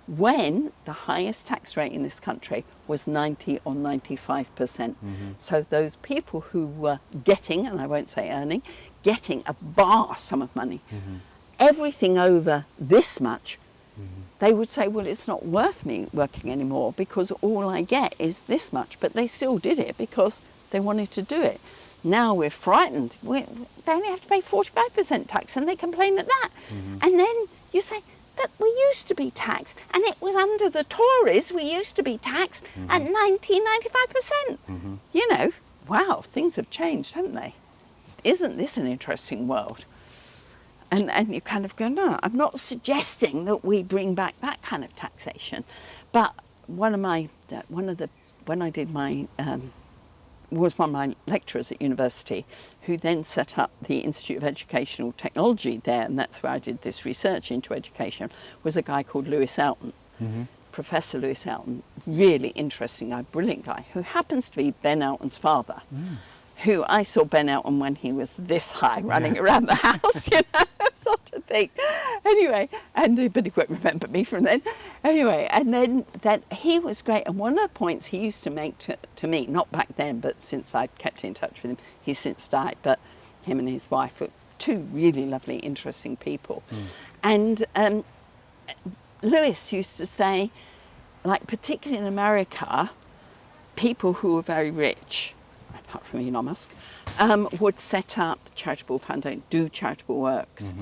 when the highest tax rate in this country was 90 or 95%. So those people who were getting, and I won't say earning, getting a vast sum of money, everything over this much, they would say, well, it's not worth me working anymore because all I get is this much. But they still did it because they wanted to do it. Now we're frightened. They only have to pay 45% tax, and they complain at that. And then you say, but we used to be taxed, and it was under the Tories, we used to be taxed at 95%. Wow, things have changed, haven't they? Isn't this an interesting world? And you kind of go, no, I'm not suggesting that we bring back that kind of taxation. But one of my lecturers at university, who then set up the Institute of Educational Technology there, and that's where I did this research into education, was a guy called Lewis Elton. Professor Lewis Elton, really interesting guy, brilliant guy, who happens to be Ben Elton's father, who I saw Ben Elton when he was this high running around the house, sort of thing. Anyway, but he won't remember me from then. Anyway, and then that he was great. And one of the points he used to make to me, not back then, but since I'd kept in touch with him, he's since died, but him and his wife were two really lovely, interesting people. And Lewis used to say, like particularly in America, people who were very rich, apart from Elon Musk, would set up charitable foundations, do charitable works.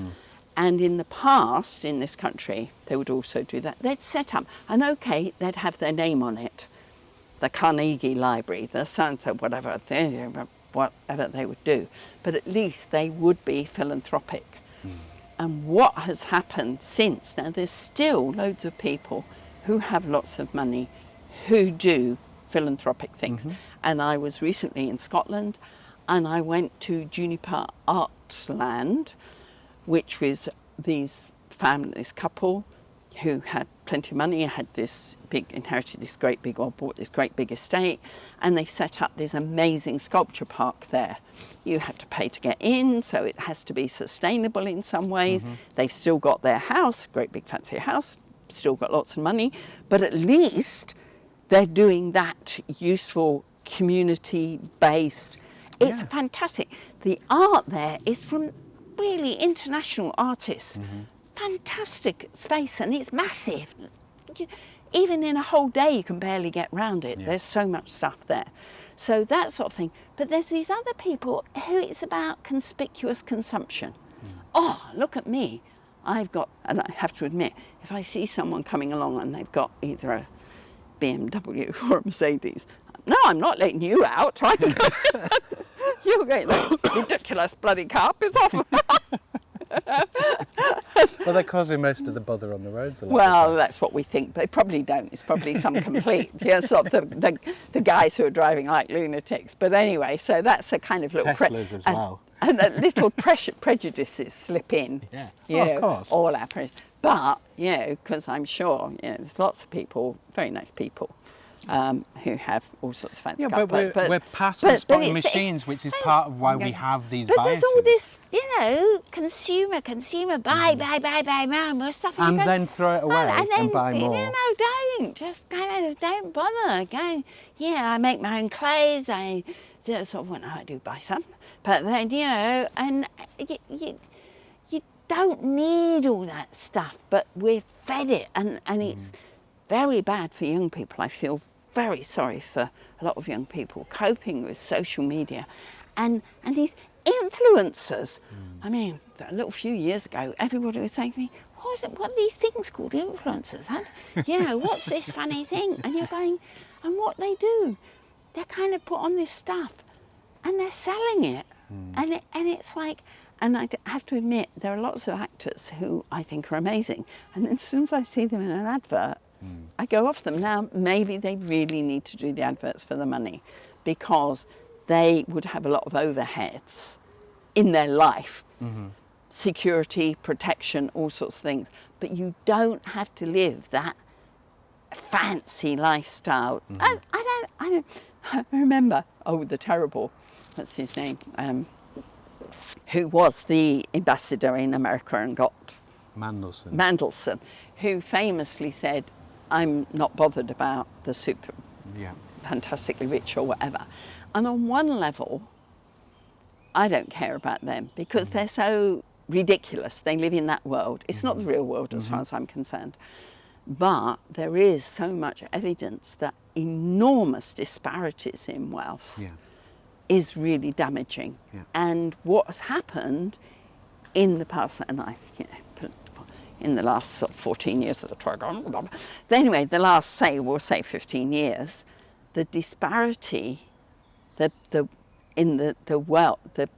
And in the past, in this country, they would also do that. They'd set up, and they'd have their name on it, the Carnegie Library, the so-and-so, whatever they would do. But at least they would be philanthropic. And what has happened since, now there's still loads of people who have lots of money who do philanthropic things. And I was recently in Scotland, and I went to Juniper Artland, which was this couple who had plenty of money, inherited this great big, or bought this great big estate, and they set up this amazing sculpture park there. You have to pay to get in, so it has to be sustainable in some ways. They've still got their house, great big fancy house, still got lots of money, but at least they're doing that useful community-based It's Yeah. fantastic. The art there is from really international artists. Fantastic space, and it's massive. Even in a whole day, you can barely get round it. Yeah. There's so much stuff there. So that sort of thing. But there's these other people who it's about conspicuous consumption. Oh, look at me. I've got, and I have to admit, if I see someone coming along and they've got either a BMW or a Mercedes, no, I'm not letting you out. You're getting that ridiculous bloody car, piss off. Well, they're causing most of the bother on the roads. A lot Well, of the time. that's what we think, but they probably don't. It's probably some complete, sort of the guys who are driving like lunatics. But anyway, so that's a kind of little... Teslas as well. And that little prejudices slip in. Yeah. You Oh, know, of course. all our prejudices. But, because I'm sure, there's lots of people, very nice people, who have all sorts of fancy Yeah, cars. but we're pattern but spotting it's- machines, which is part of why we have these But biases. there's all this, consumer, buy, more stuff. And then throw it away and buy more. No, don't. Just kind of don't bother. Go, I make my own clothes. I sort of, I do buy some. But then, and you don't need all that stuff, but we're fed it. And it's very bad for young people. I feel very sorry for a lot of young people coping with social media and these influencers. I mean, a little few years ago, everybody was saying to me, what are these things called, influencers? Huh? What's this funny thing? And you're going, and what they do, they're kind of put on this stuff and they're selling it. And it's like, and I have to admit, there are lots of actors who I think are amazing. And then as soon as I see them in an advert, I go off them. Now, maybe they really need to do the adverts for the money because they would have a lot of overheads in their life. Security, protection, all sorts of things. But you don't have to live that fancy lifestyle. I remember, the terrible, what's his name, who was the ambassador in America and got Mandelson, who famously said, I'm not bothered about the super fantastically rich or whatever. And on one level, I don't care about them because they're so ridiculous. They live in that world. It's not the real world as far as I'm concerned. But there is so much evidence that enormous disparities in wealth is really damaging. And what has happened in the past, and in the last sort of 14 years of the trigon, anyway, the last, we'll say 15 years, the disparity, the wealth, the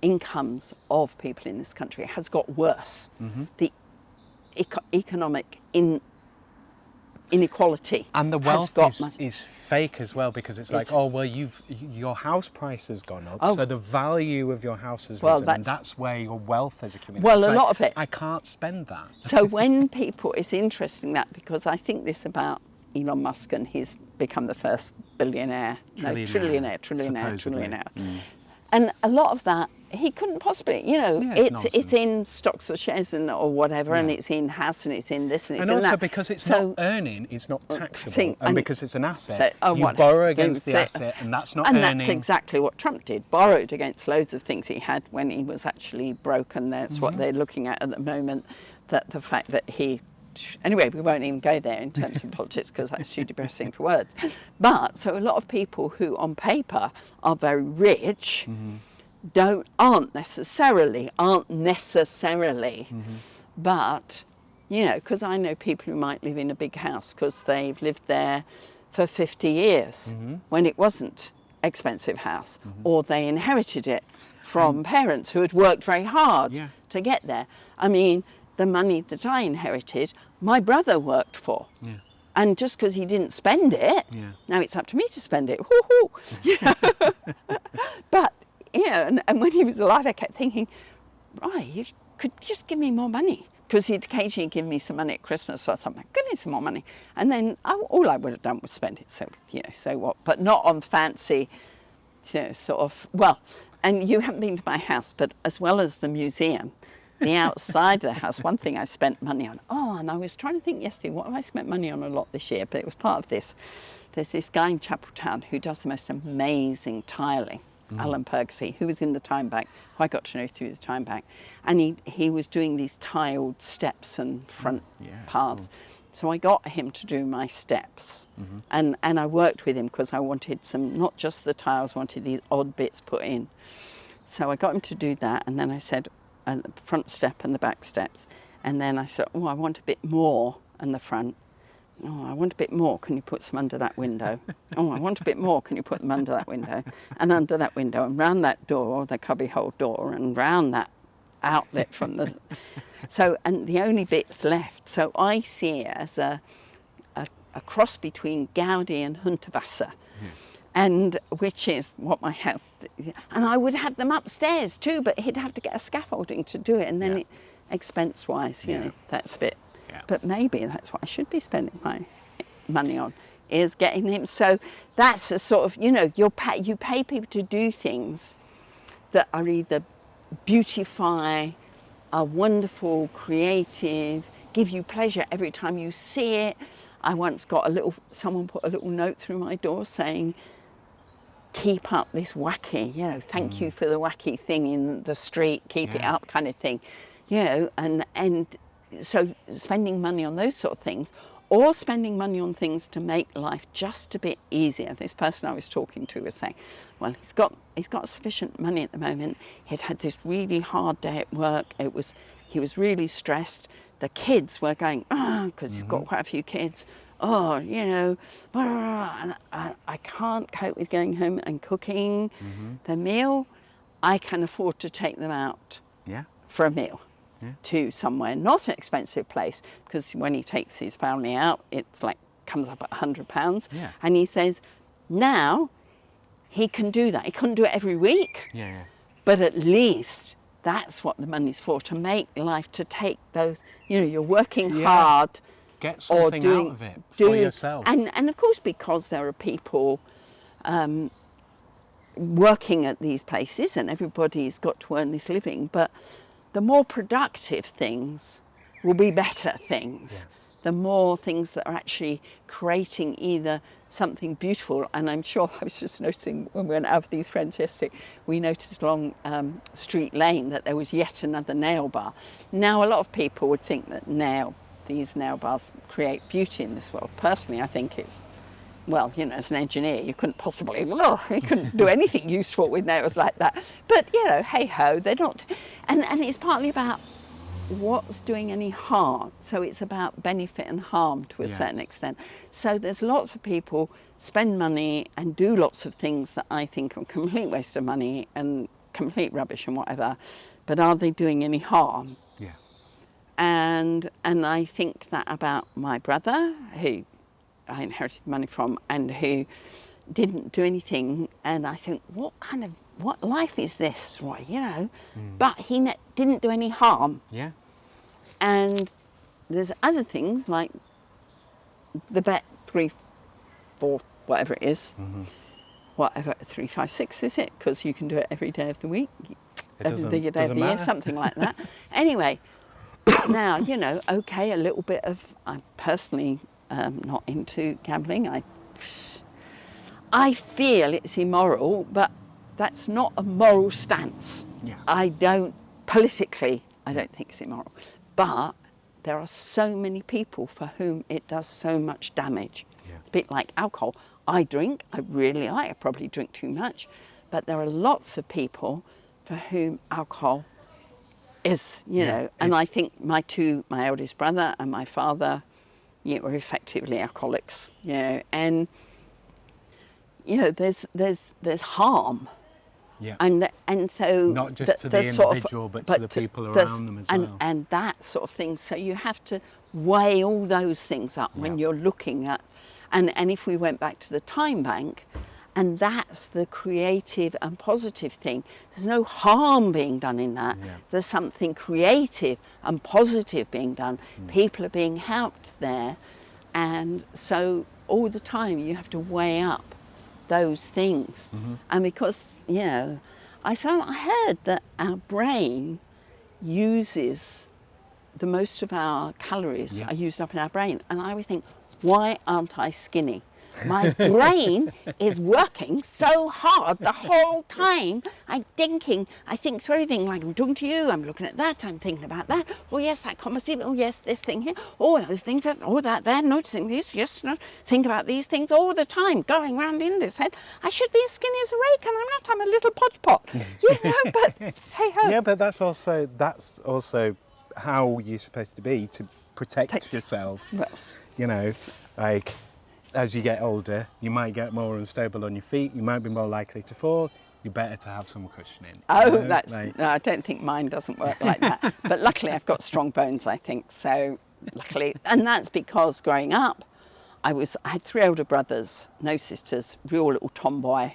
incomes of people in this country has got worse. The economic inequality and the wealth has got is fake as well because it's like, your house price has gone up, so the value of your house has risen, and that's where your wealth has accumulated. Well, a lot of it. I can't spend that. So when people, it's interesting that because I think this about Elon Musk, and he's become the first trillionaire. And a lot of that, he couldn't possibly, it's in stocks or shares or whatever, and it's in house and it's in this and it's in that. And also because it's not earning, it's not taxable, and because it's an asset, So, you borrow against the asset, and that's not earning. And that's exactly what Trump did, borrowed against loads of things he had when he was actually broke, and that's what they're looking at the moment, that the fact that he... Anyway, we won't even go there in terms of politics because that's too depressing for words. But, so a lot of people who on paper are very rich aren't necessarily, but, because I know people who might live in a big house because they've lived there for 50 years when it wasn't expensive house, or they inherited it from parents who had worked very hard to get there. I mean, the money that I inherited, my brother worked for. And just because he didn't spend it, now it's up to me to spend it. But, and when he was alive, I kept thinking, right, you could just give me more money. Because he'd occasionally give me some money at Christmas, so I thought, give me some more money. And then all I would have done was spend it, so, so what? But not on fancy, sort of, and you haven't been to my house, but as well as the museum, the outside of the house, one thing I spent money on, and I was trying to think yesterday, what have I spent money on a lot this year? But it was part of this. There's this guy in Chapeltown who does the most amazing tiling. Alan Perksey, who was in the Time Bank, who I got to know through the Time Bank. And he was doing these tiled steps and front paths. So I got him to do my steps. And I worked with him because I wanted some, not just the tiles, wanted these odd bits put in. So I got him to do that, and then I said, the front step and the back steps. And then I said, I want a bit more in the front. I want a bit more, can you put some under that window? I want a bit more, can you put them under that window? And under that window, and round that door, the cubbyhole door, and round that outlet from the... So, and the only bits left. So I see it as a cross between Gaudi and Hundertwasser. And which is what my house... And I would have them upstairs too, but he'd have to get a scaffolding to do it. And then expense-wise, you know, that's a bit... But maybe that's what I should be spending my money on, is getting him. So that's a sort of, you know, you pay people to do things that are either beautify, are wonderful, creative, give you pleasure every time you see it. I once got someone put a little note through my door saying, keep up this wacky, you know, thank you for the wacky thing in the street, keep it up kind of thing, you know, and so spending money on those sort of things, or spending money on things to make life just a bit easier. This person I was talking to was saying, well, he's got sufficient money at the moment. He'd had this really hard day at work. He was really stressed. The kids were going, because he's got quite a few kids. You know, and I can't cope with going home and cooking the meal. I can afford to take them out for a meal. To somewhere, not an expensive place, because when he takes his family out, it's like comes up at £100. And he says now he can do that. He couldn't do it every week, but at least that's what the money's for, to make life, to take those, you know, you're working hard, get something out of it for yourself. And of course, because there are people working at these places, and everybody's got to earn this living, but the more productive things will be better things. The more things that are actually creating either something beautiful, and I'm sure I was just noticing when we went out with these friends yesterday, we noticed along Street Lane that there was yet another nail bar. Now a lot of people would think that these nail bars create beauty in this world. Personally, I think it's, well, you know, as an engineer, you couldn't possibly, you couldn't do anything useful with nails like that. But, you know, hey-ho, they're not. And it's partly about what's doing any harm. So it's about benefit and harm to a certain extent. So there's lots of people spend money and do lots of things that I think are a complete waste of money and complete rubbish and whatever. But are they doing any harm? And I think that about my brother, who I inherited money from, and who didn't do anything, and I think, what life is this, right? You know, but he didn't do any harm. And there's other things like the bet 3, 4, whatever it is, whatever 3, 5, 6 is it? Because you can do it every day of the week, every day of the year, something like that. Anyway, now, you know, okay, a little bit of, I personally not into gambling. I feel it's immoral, but that's not a moral stance. Politically, I don't think it's immoral. But there are so many people for whom it does so much damage. It's a bit like alcohol. I drink, I really like, I probably drink too much, but there are lots of people for whom alcohol is, you know, and I think my eldest brother and my father, you know, were effectively alcoholics, you know, and you know, there's harm, and so not just to the individual, but to the people around them as well, and that sort of thing. So you have to weigh all those things up when you're looking at, and if we went back to the Time Bank, and that's the creative and positive thing. There's no harm being done in that. There's something creative and positive being done. People are being helped there. And so all the time you have to weigh up those things. And because, you know, I heard that our brain uses the most of our calories are used up in our brain. And I always think, why aren't I skinny? My brain is working so hard the whole time. I'm thinking, I think through everything, like I'm talking to you, I'm looking at that, I'm thinking about that. Oh yes, that conversation, oh yes, this thing here, oh those things, that there, noticing this, yes, no, think about these things all the time, going round in this head. I should be as skinny as a rake, and I'm not, I'm a little podpot. You know, but hey ho. Yeah, but that's also how you're supposed to be, to protect yourself. Well, You know, like, as you get older, you might get more unstable on your feet, you might be more likely to fall, you're better to have some cushioning. oh, you know? that's, Like, no, I don't think mine doesn't work like that. But luckily I've got strong bones, I think. So luckily, and that's because growing up, I had 3 older brothers, no sisters, real little tomboy.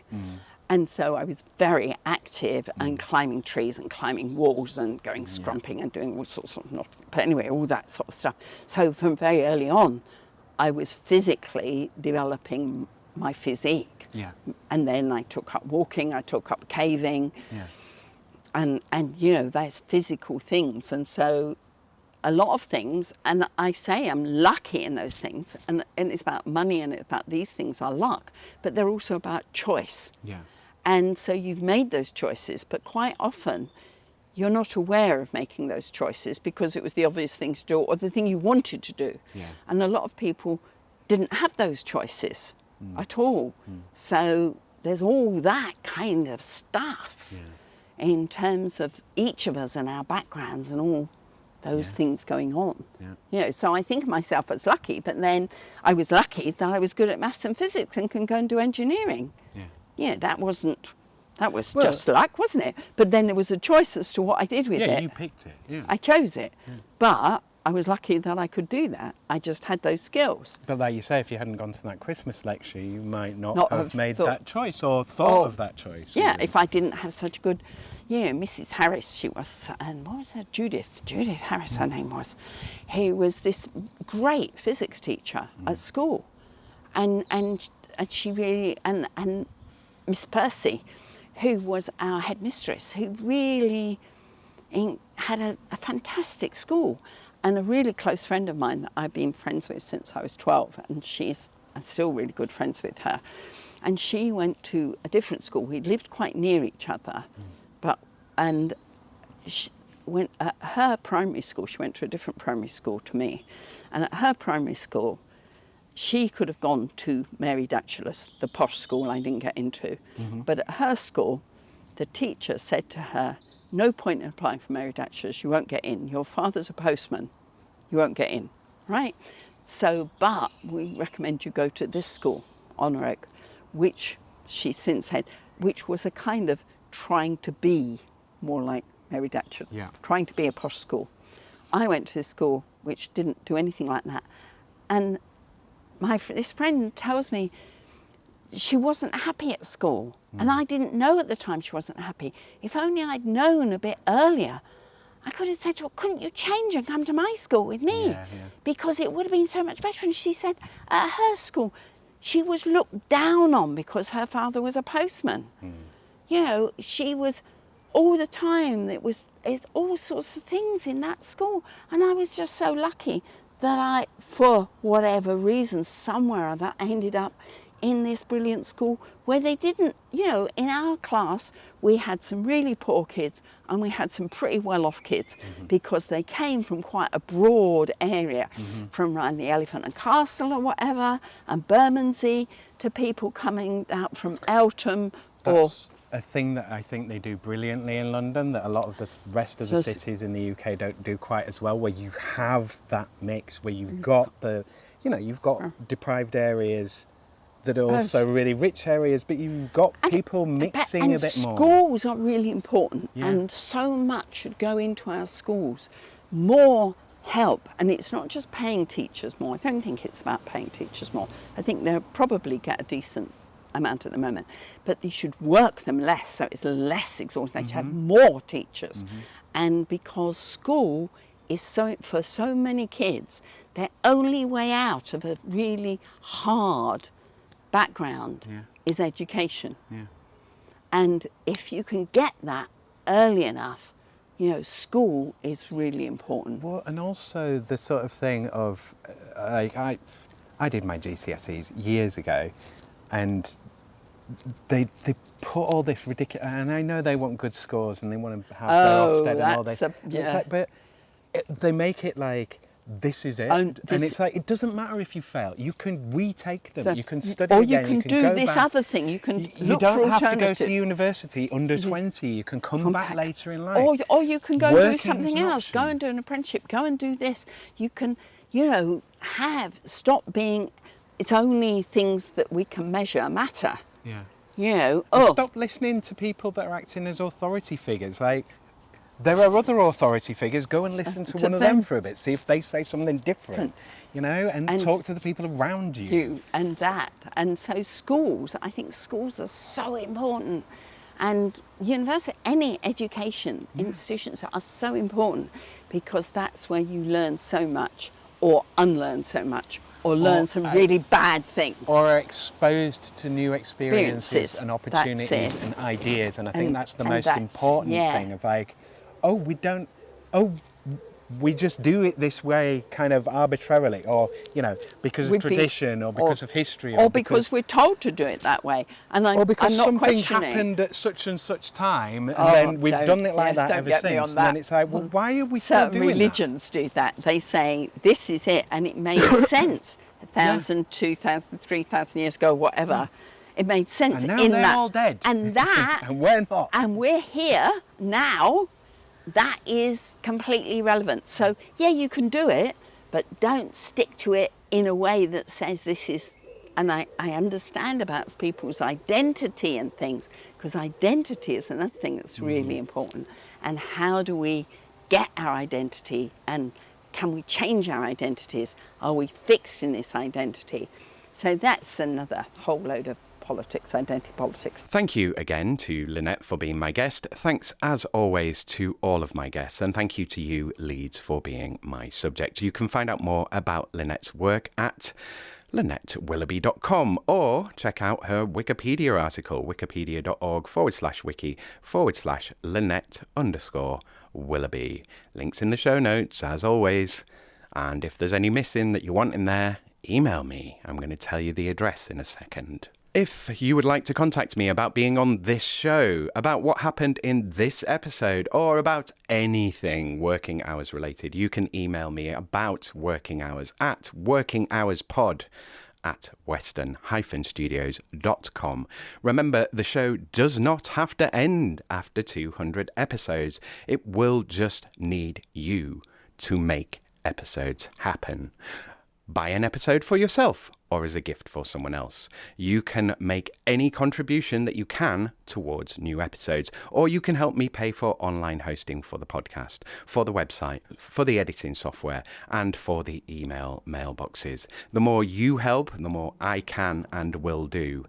And so I was very active and climbing trees and climbing walls and going scrumping and doing all sorts of, not, but anyway, all that sort of stuff. So from very early on, I was physically developing my physique. yeah, And then I took up walking, I took up caving, yeah. and you know, there's physical things. And so a lot of things, and I say I'm lucky in those things, and it's about money and it's about these things are luck, but they're also about choice. Yeah. And so you've made those choices, but quite often you're not aware of making those choices because it was the obvious thing to do or the thing you wanted to do. Yeah. And a lot of people didn't have those choices at all. So there's all that kind of stuff in terms of each of us and our backgrounds and all those things going on. Yeah. You know, so I think of myself as lucky, but then I was lucky that I was good at maths and physics and can go and do engineering. Yeah. You know, that was just luck, wasn't it? But then there was a choice as to what I did with Yeah, it. you picked it. Yeah. I chose it. But I was lucky that I could do that. I just had those skills. But like you say, if you hadn't gone to that Christmas lecture, you might not Not have have made thought- that choice or thought of that choice. Yeah, even. if I didn't have such good, Mrs. Harris, she was, and what was her, Judith Harris, her name was. He was this great physics teacher at school. And she really, and Miss Percy, who was our headmistress, who really had a fantastic school, and a really close friend of mine that I've been friends with since I was 12, and I'm still really good friends with her. And she went to a different school. We lived quite near each other, and she went at her primary school. She went to a different primary school to me, and at her primary school, she could have gone to Mary Datchelus, the posh school I didn't get into. But at her school, the teacher said to her, no point in applying for Mary Datchelus, you won't get in. Your father's a postman, you won't get in, right? So, but we recommend you go to this school, Honour Oak, which she since had, which was a kind of trying to be more like Mary Datchelus, trying to be a posh school. I went to this school which didn't do anything like that. And this friend tells me she wasn't happy at school. And I didn't know at the time she wasn't happy. If only I'd known a bit earlier, I could have said to her, couldn't you change and come to my school with me? Because it would have been so much better. And she said at her school, she was looked down on because her father was a postman. You know, she was all the time, it's all sorts of things in that school. And I was just so lucky that I, for whatever reason, somewhere or other, ended up in this brilliant school where they didn't, in our class, we had some really poor kids and we had some pretty well-off kids because they came from quite a broad area, from around the Elephant and Castle or whatever, and Bermondsey, to people coming out from Eltham. That's a thing that I think they do brilliantly in London that a lot of the rest of the cities in the UK don't do quite as well, where you have that mix, where you've got you've got deprived areas that are also really rich areas, but you've got people mixing a bit more. Schools are really important, and so much should go into our schools. More help, and it's not just paying teachers more. I don't think it's about paying teachers more. I think they'll probably get a decent amount at the moment, but they should work them less, so it's less exhausting. They should have more teachers, and because school is for so many kids, their only way out of a really hard background is education. And if you can get that early enough, school is really important. Well, and also the sort of thing of I I did my GCSEs years ago, and they put all this ridiculous, and I know they want good scores and they want to have their Ofsted and all this. It's like, but they make it like this is it, and it's like it doesn't matter if you fail. You can retake them. You can study or again. you can do go this back. other thing. You can You look don't for have to go alternatives. to university under 20. You can come back later in life. Or you can go and do Working's something an else. Go option. and do an apprenticeship. Go and do this. You can, stop being. It's only things that we can measure matter. Yeah. And Stop listening to people that are acting as authority figures. Like, there are other authority figures. Go and listen to one of them for a bit. See if they say something different, and talk to the people around you. And so schools, I think schools are so important. And university, any education institutions are so important because that's where you learn so much or unlearn so much or learn some really bad things. Or are exposed to new experiences and opportunities and ideas. And I think that's the most important thing of like, we just do it this way kind of arbitrarily or, because of tradition or because of history. Or because we're told to do it that way. And or because I'm not something questioning. happened at such and such time and then we've done it like that ever since. And then it's like, well, why are we still doing that? Certain religions do that. They say, this is it, and it made sense 1,000, 2,000, 3,000 years ago, whatever. It made sense and now in they're that. all dead. And that. And we're not. And we're here now. That is completely relevant. So, you can do it, but don't stick to it in a way that says this is, and I understand about people's identity and things, because identity is another thing that's really important. And how do we get our identity, and can we change our identities? Are we fixed in this identity? So that's another whole load of politics, identity politics. Thank you again to Lynette for being my guest. Thanks as always to all of my guests, and thank you to you, Leeds, for being my subject. You can find out more about Lynette's work at LynetteWilloughby.com or check out her Wikipedia article, wikipedia.org/wiki/Lynette_Willoughby. Links in the show notes as always. And if there's any missing that you want in there, email me. I'm going to tell you the address in a second. If you would like to contact me about being on this show, about what happened in this episode, or about anything working hours related, you can email me about working hours at workinghourspod@western-studios.com. Remember, the show does not have to end after 200 episodes. It will just need you to make episodes happen. Buy an episode for yourself or as a gift for someone else. You can make any contribution that you can towards new episodes, or you can help me pay for online hosting for the podcast, for the website, for the editing software, and for the email mailboxes. The more you help, the more I can and will do.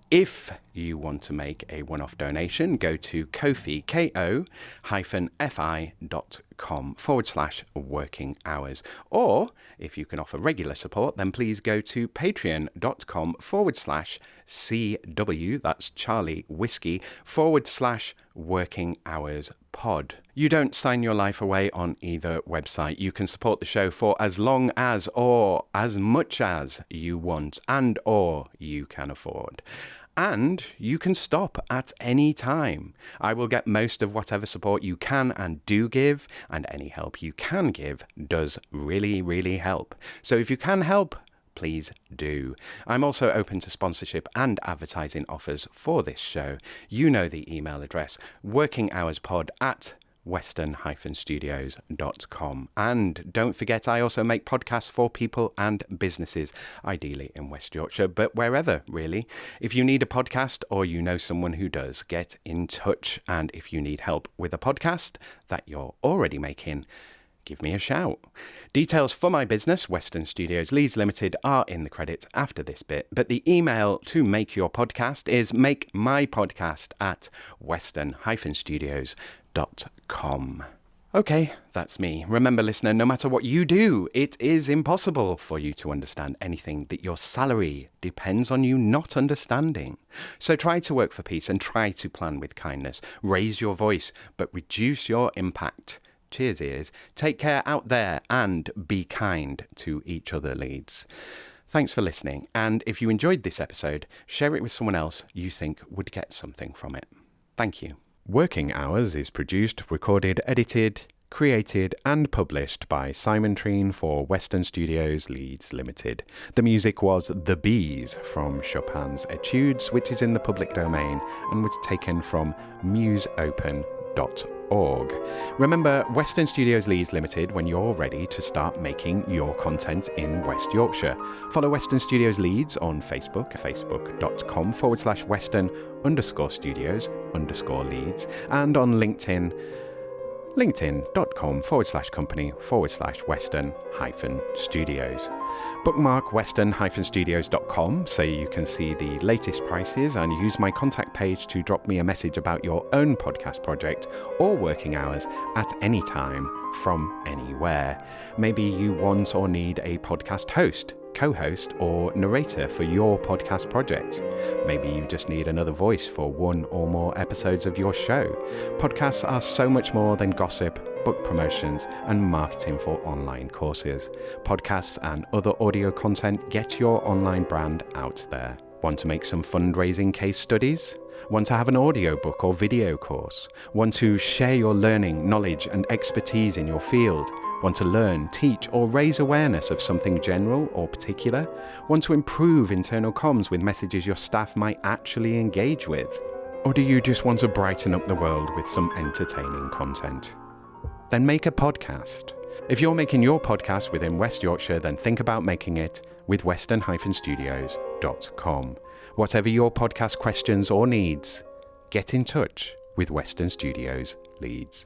If you want to make a one-off donation, go to Ko-fi, ko-fi.com/working hours. Or if you can offer regular support, then please go to patreon.com/CW, that's Charlie Whiskey, /working hours pod. You don't sign your life away on either website. You can support the show for as long as or as much as you want and or you can afford. And you can stop at any time. I will get most of whatever support you can and do give, and any help you can give does really, really help. So if you can help, please do. I'm also open to sponsorship and advertising offers for this show. You know the email address, workinghourspod@western-studios.com. And don't forget, I also make podcasts for people and businesses, ideally in West Yorkshire, but wherever, really. If you need a podcast or you know someone who does, get in touch. And if you need help with a podcast that you're already making, give me a shout. Details for my business, Western Studios Leeds Limited, are in the credits after this bit, but the email to make your podcast is makemypodcast@western-studios.com. Okay, that's me. Remember, listener, no matter what you do, it is impossible for you to understand anything that your salary depends on you not understanding. So try to work for peace and try to plan with kindness. Raise your voice, but reduce your impact. Cheers, ears. Take care out there and be kind to each other, Leeds. Thanks for listening, and if you enjoyed this episode, share it with someone else you think would get something from it. Thank you. Working Hours is produced, recorded, edited, created and published by Simon Treen for Western Studios Leeds Limited. The music was The Bees from Chopin's Etudes, which is in the public domain and was taken from museopen.org. Remember Western Studios Leeds Limited when you're ready to start making your content in West Yorkshire. Follow Western Studios Leeds on Facebook, facebook.com/Western_Studios_Leeds, and on LinkedIn, linkedin.com/company/Western-Studios. Bookmark western-studios.com so you can see the latest prices and use my contact page to drop me a message about your own podcast project or working hours at any time from anywhere. Maybe you want or need a podcast host, co-host or narrator for your podcast project. Maybe you just need another voice for one or more episodes of your show. Podcasts are so much more than gossip, book promotions and marketing for online courses. Podcasts and other audio content get your online brand out there. Want to make some fundraising case studies? Want to have an audiobook or video course? Want to share your learning, knowledge and expertise in your field? Want to learn, teach or raise awareness of something general or particular? Want to improve internal comms with messages your staff might actually engage with? Or do you just want to brighten up the world with some entertaining content? Then make a podcast. If you're making your podcast within West Yorkshire, then think about making it with western-studios.com. Whatever your podcast questions or needs, get in touch with Western Studios Leeds.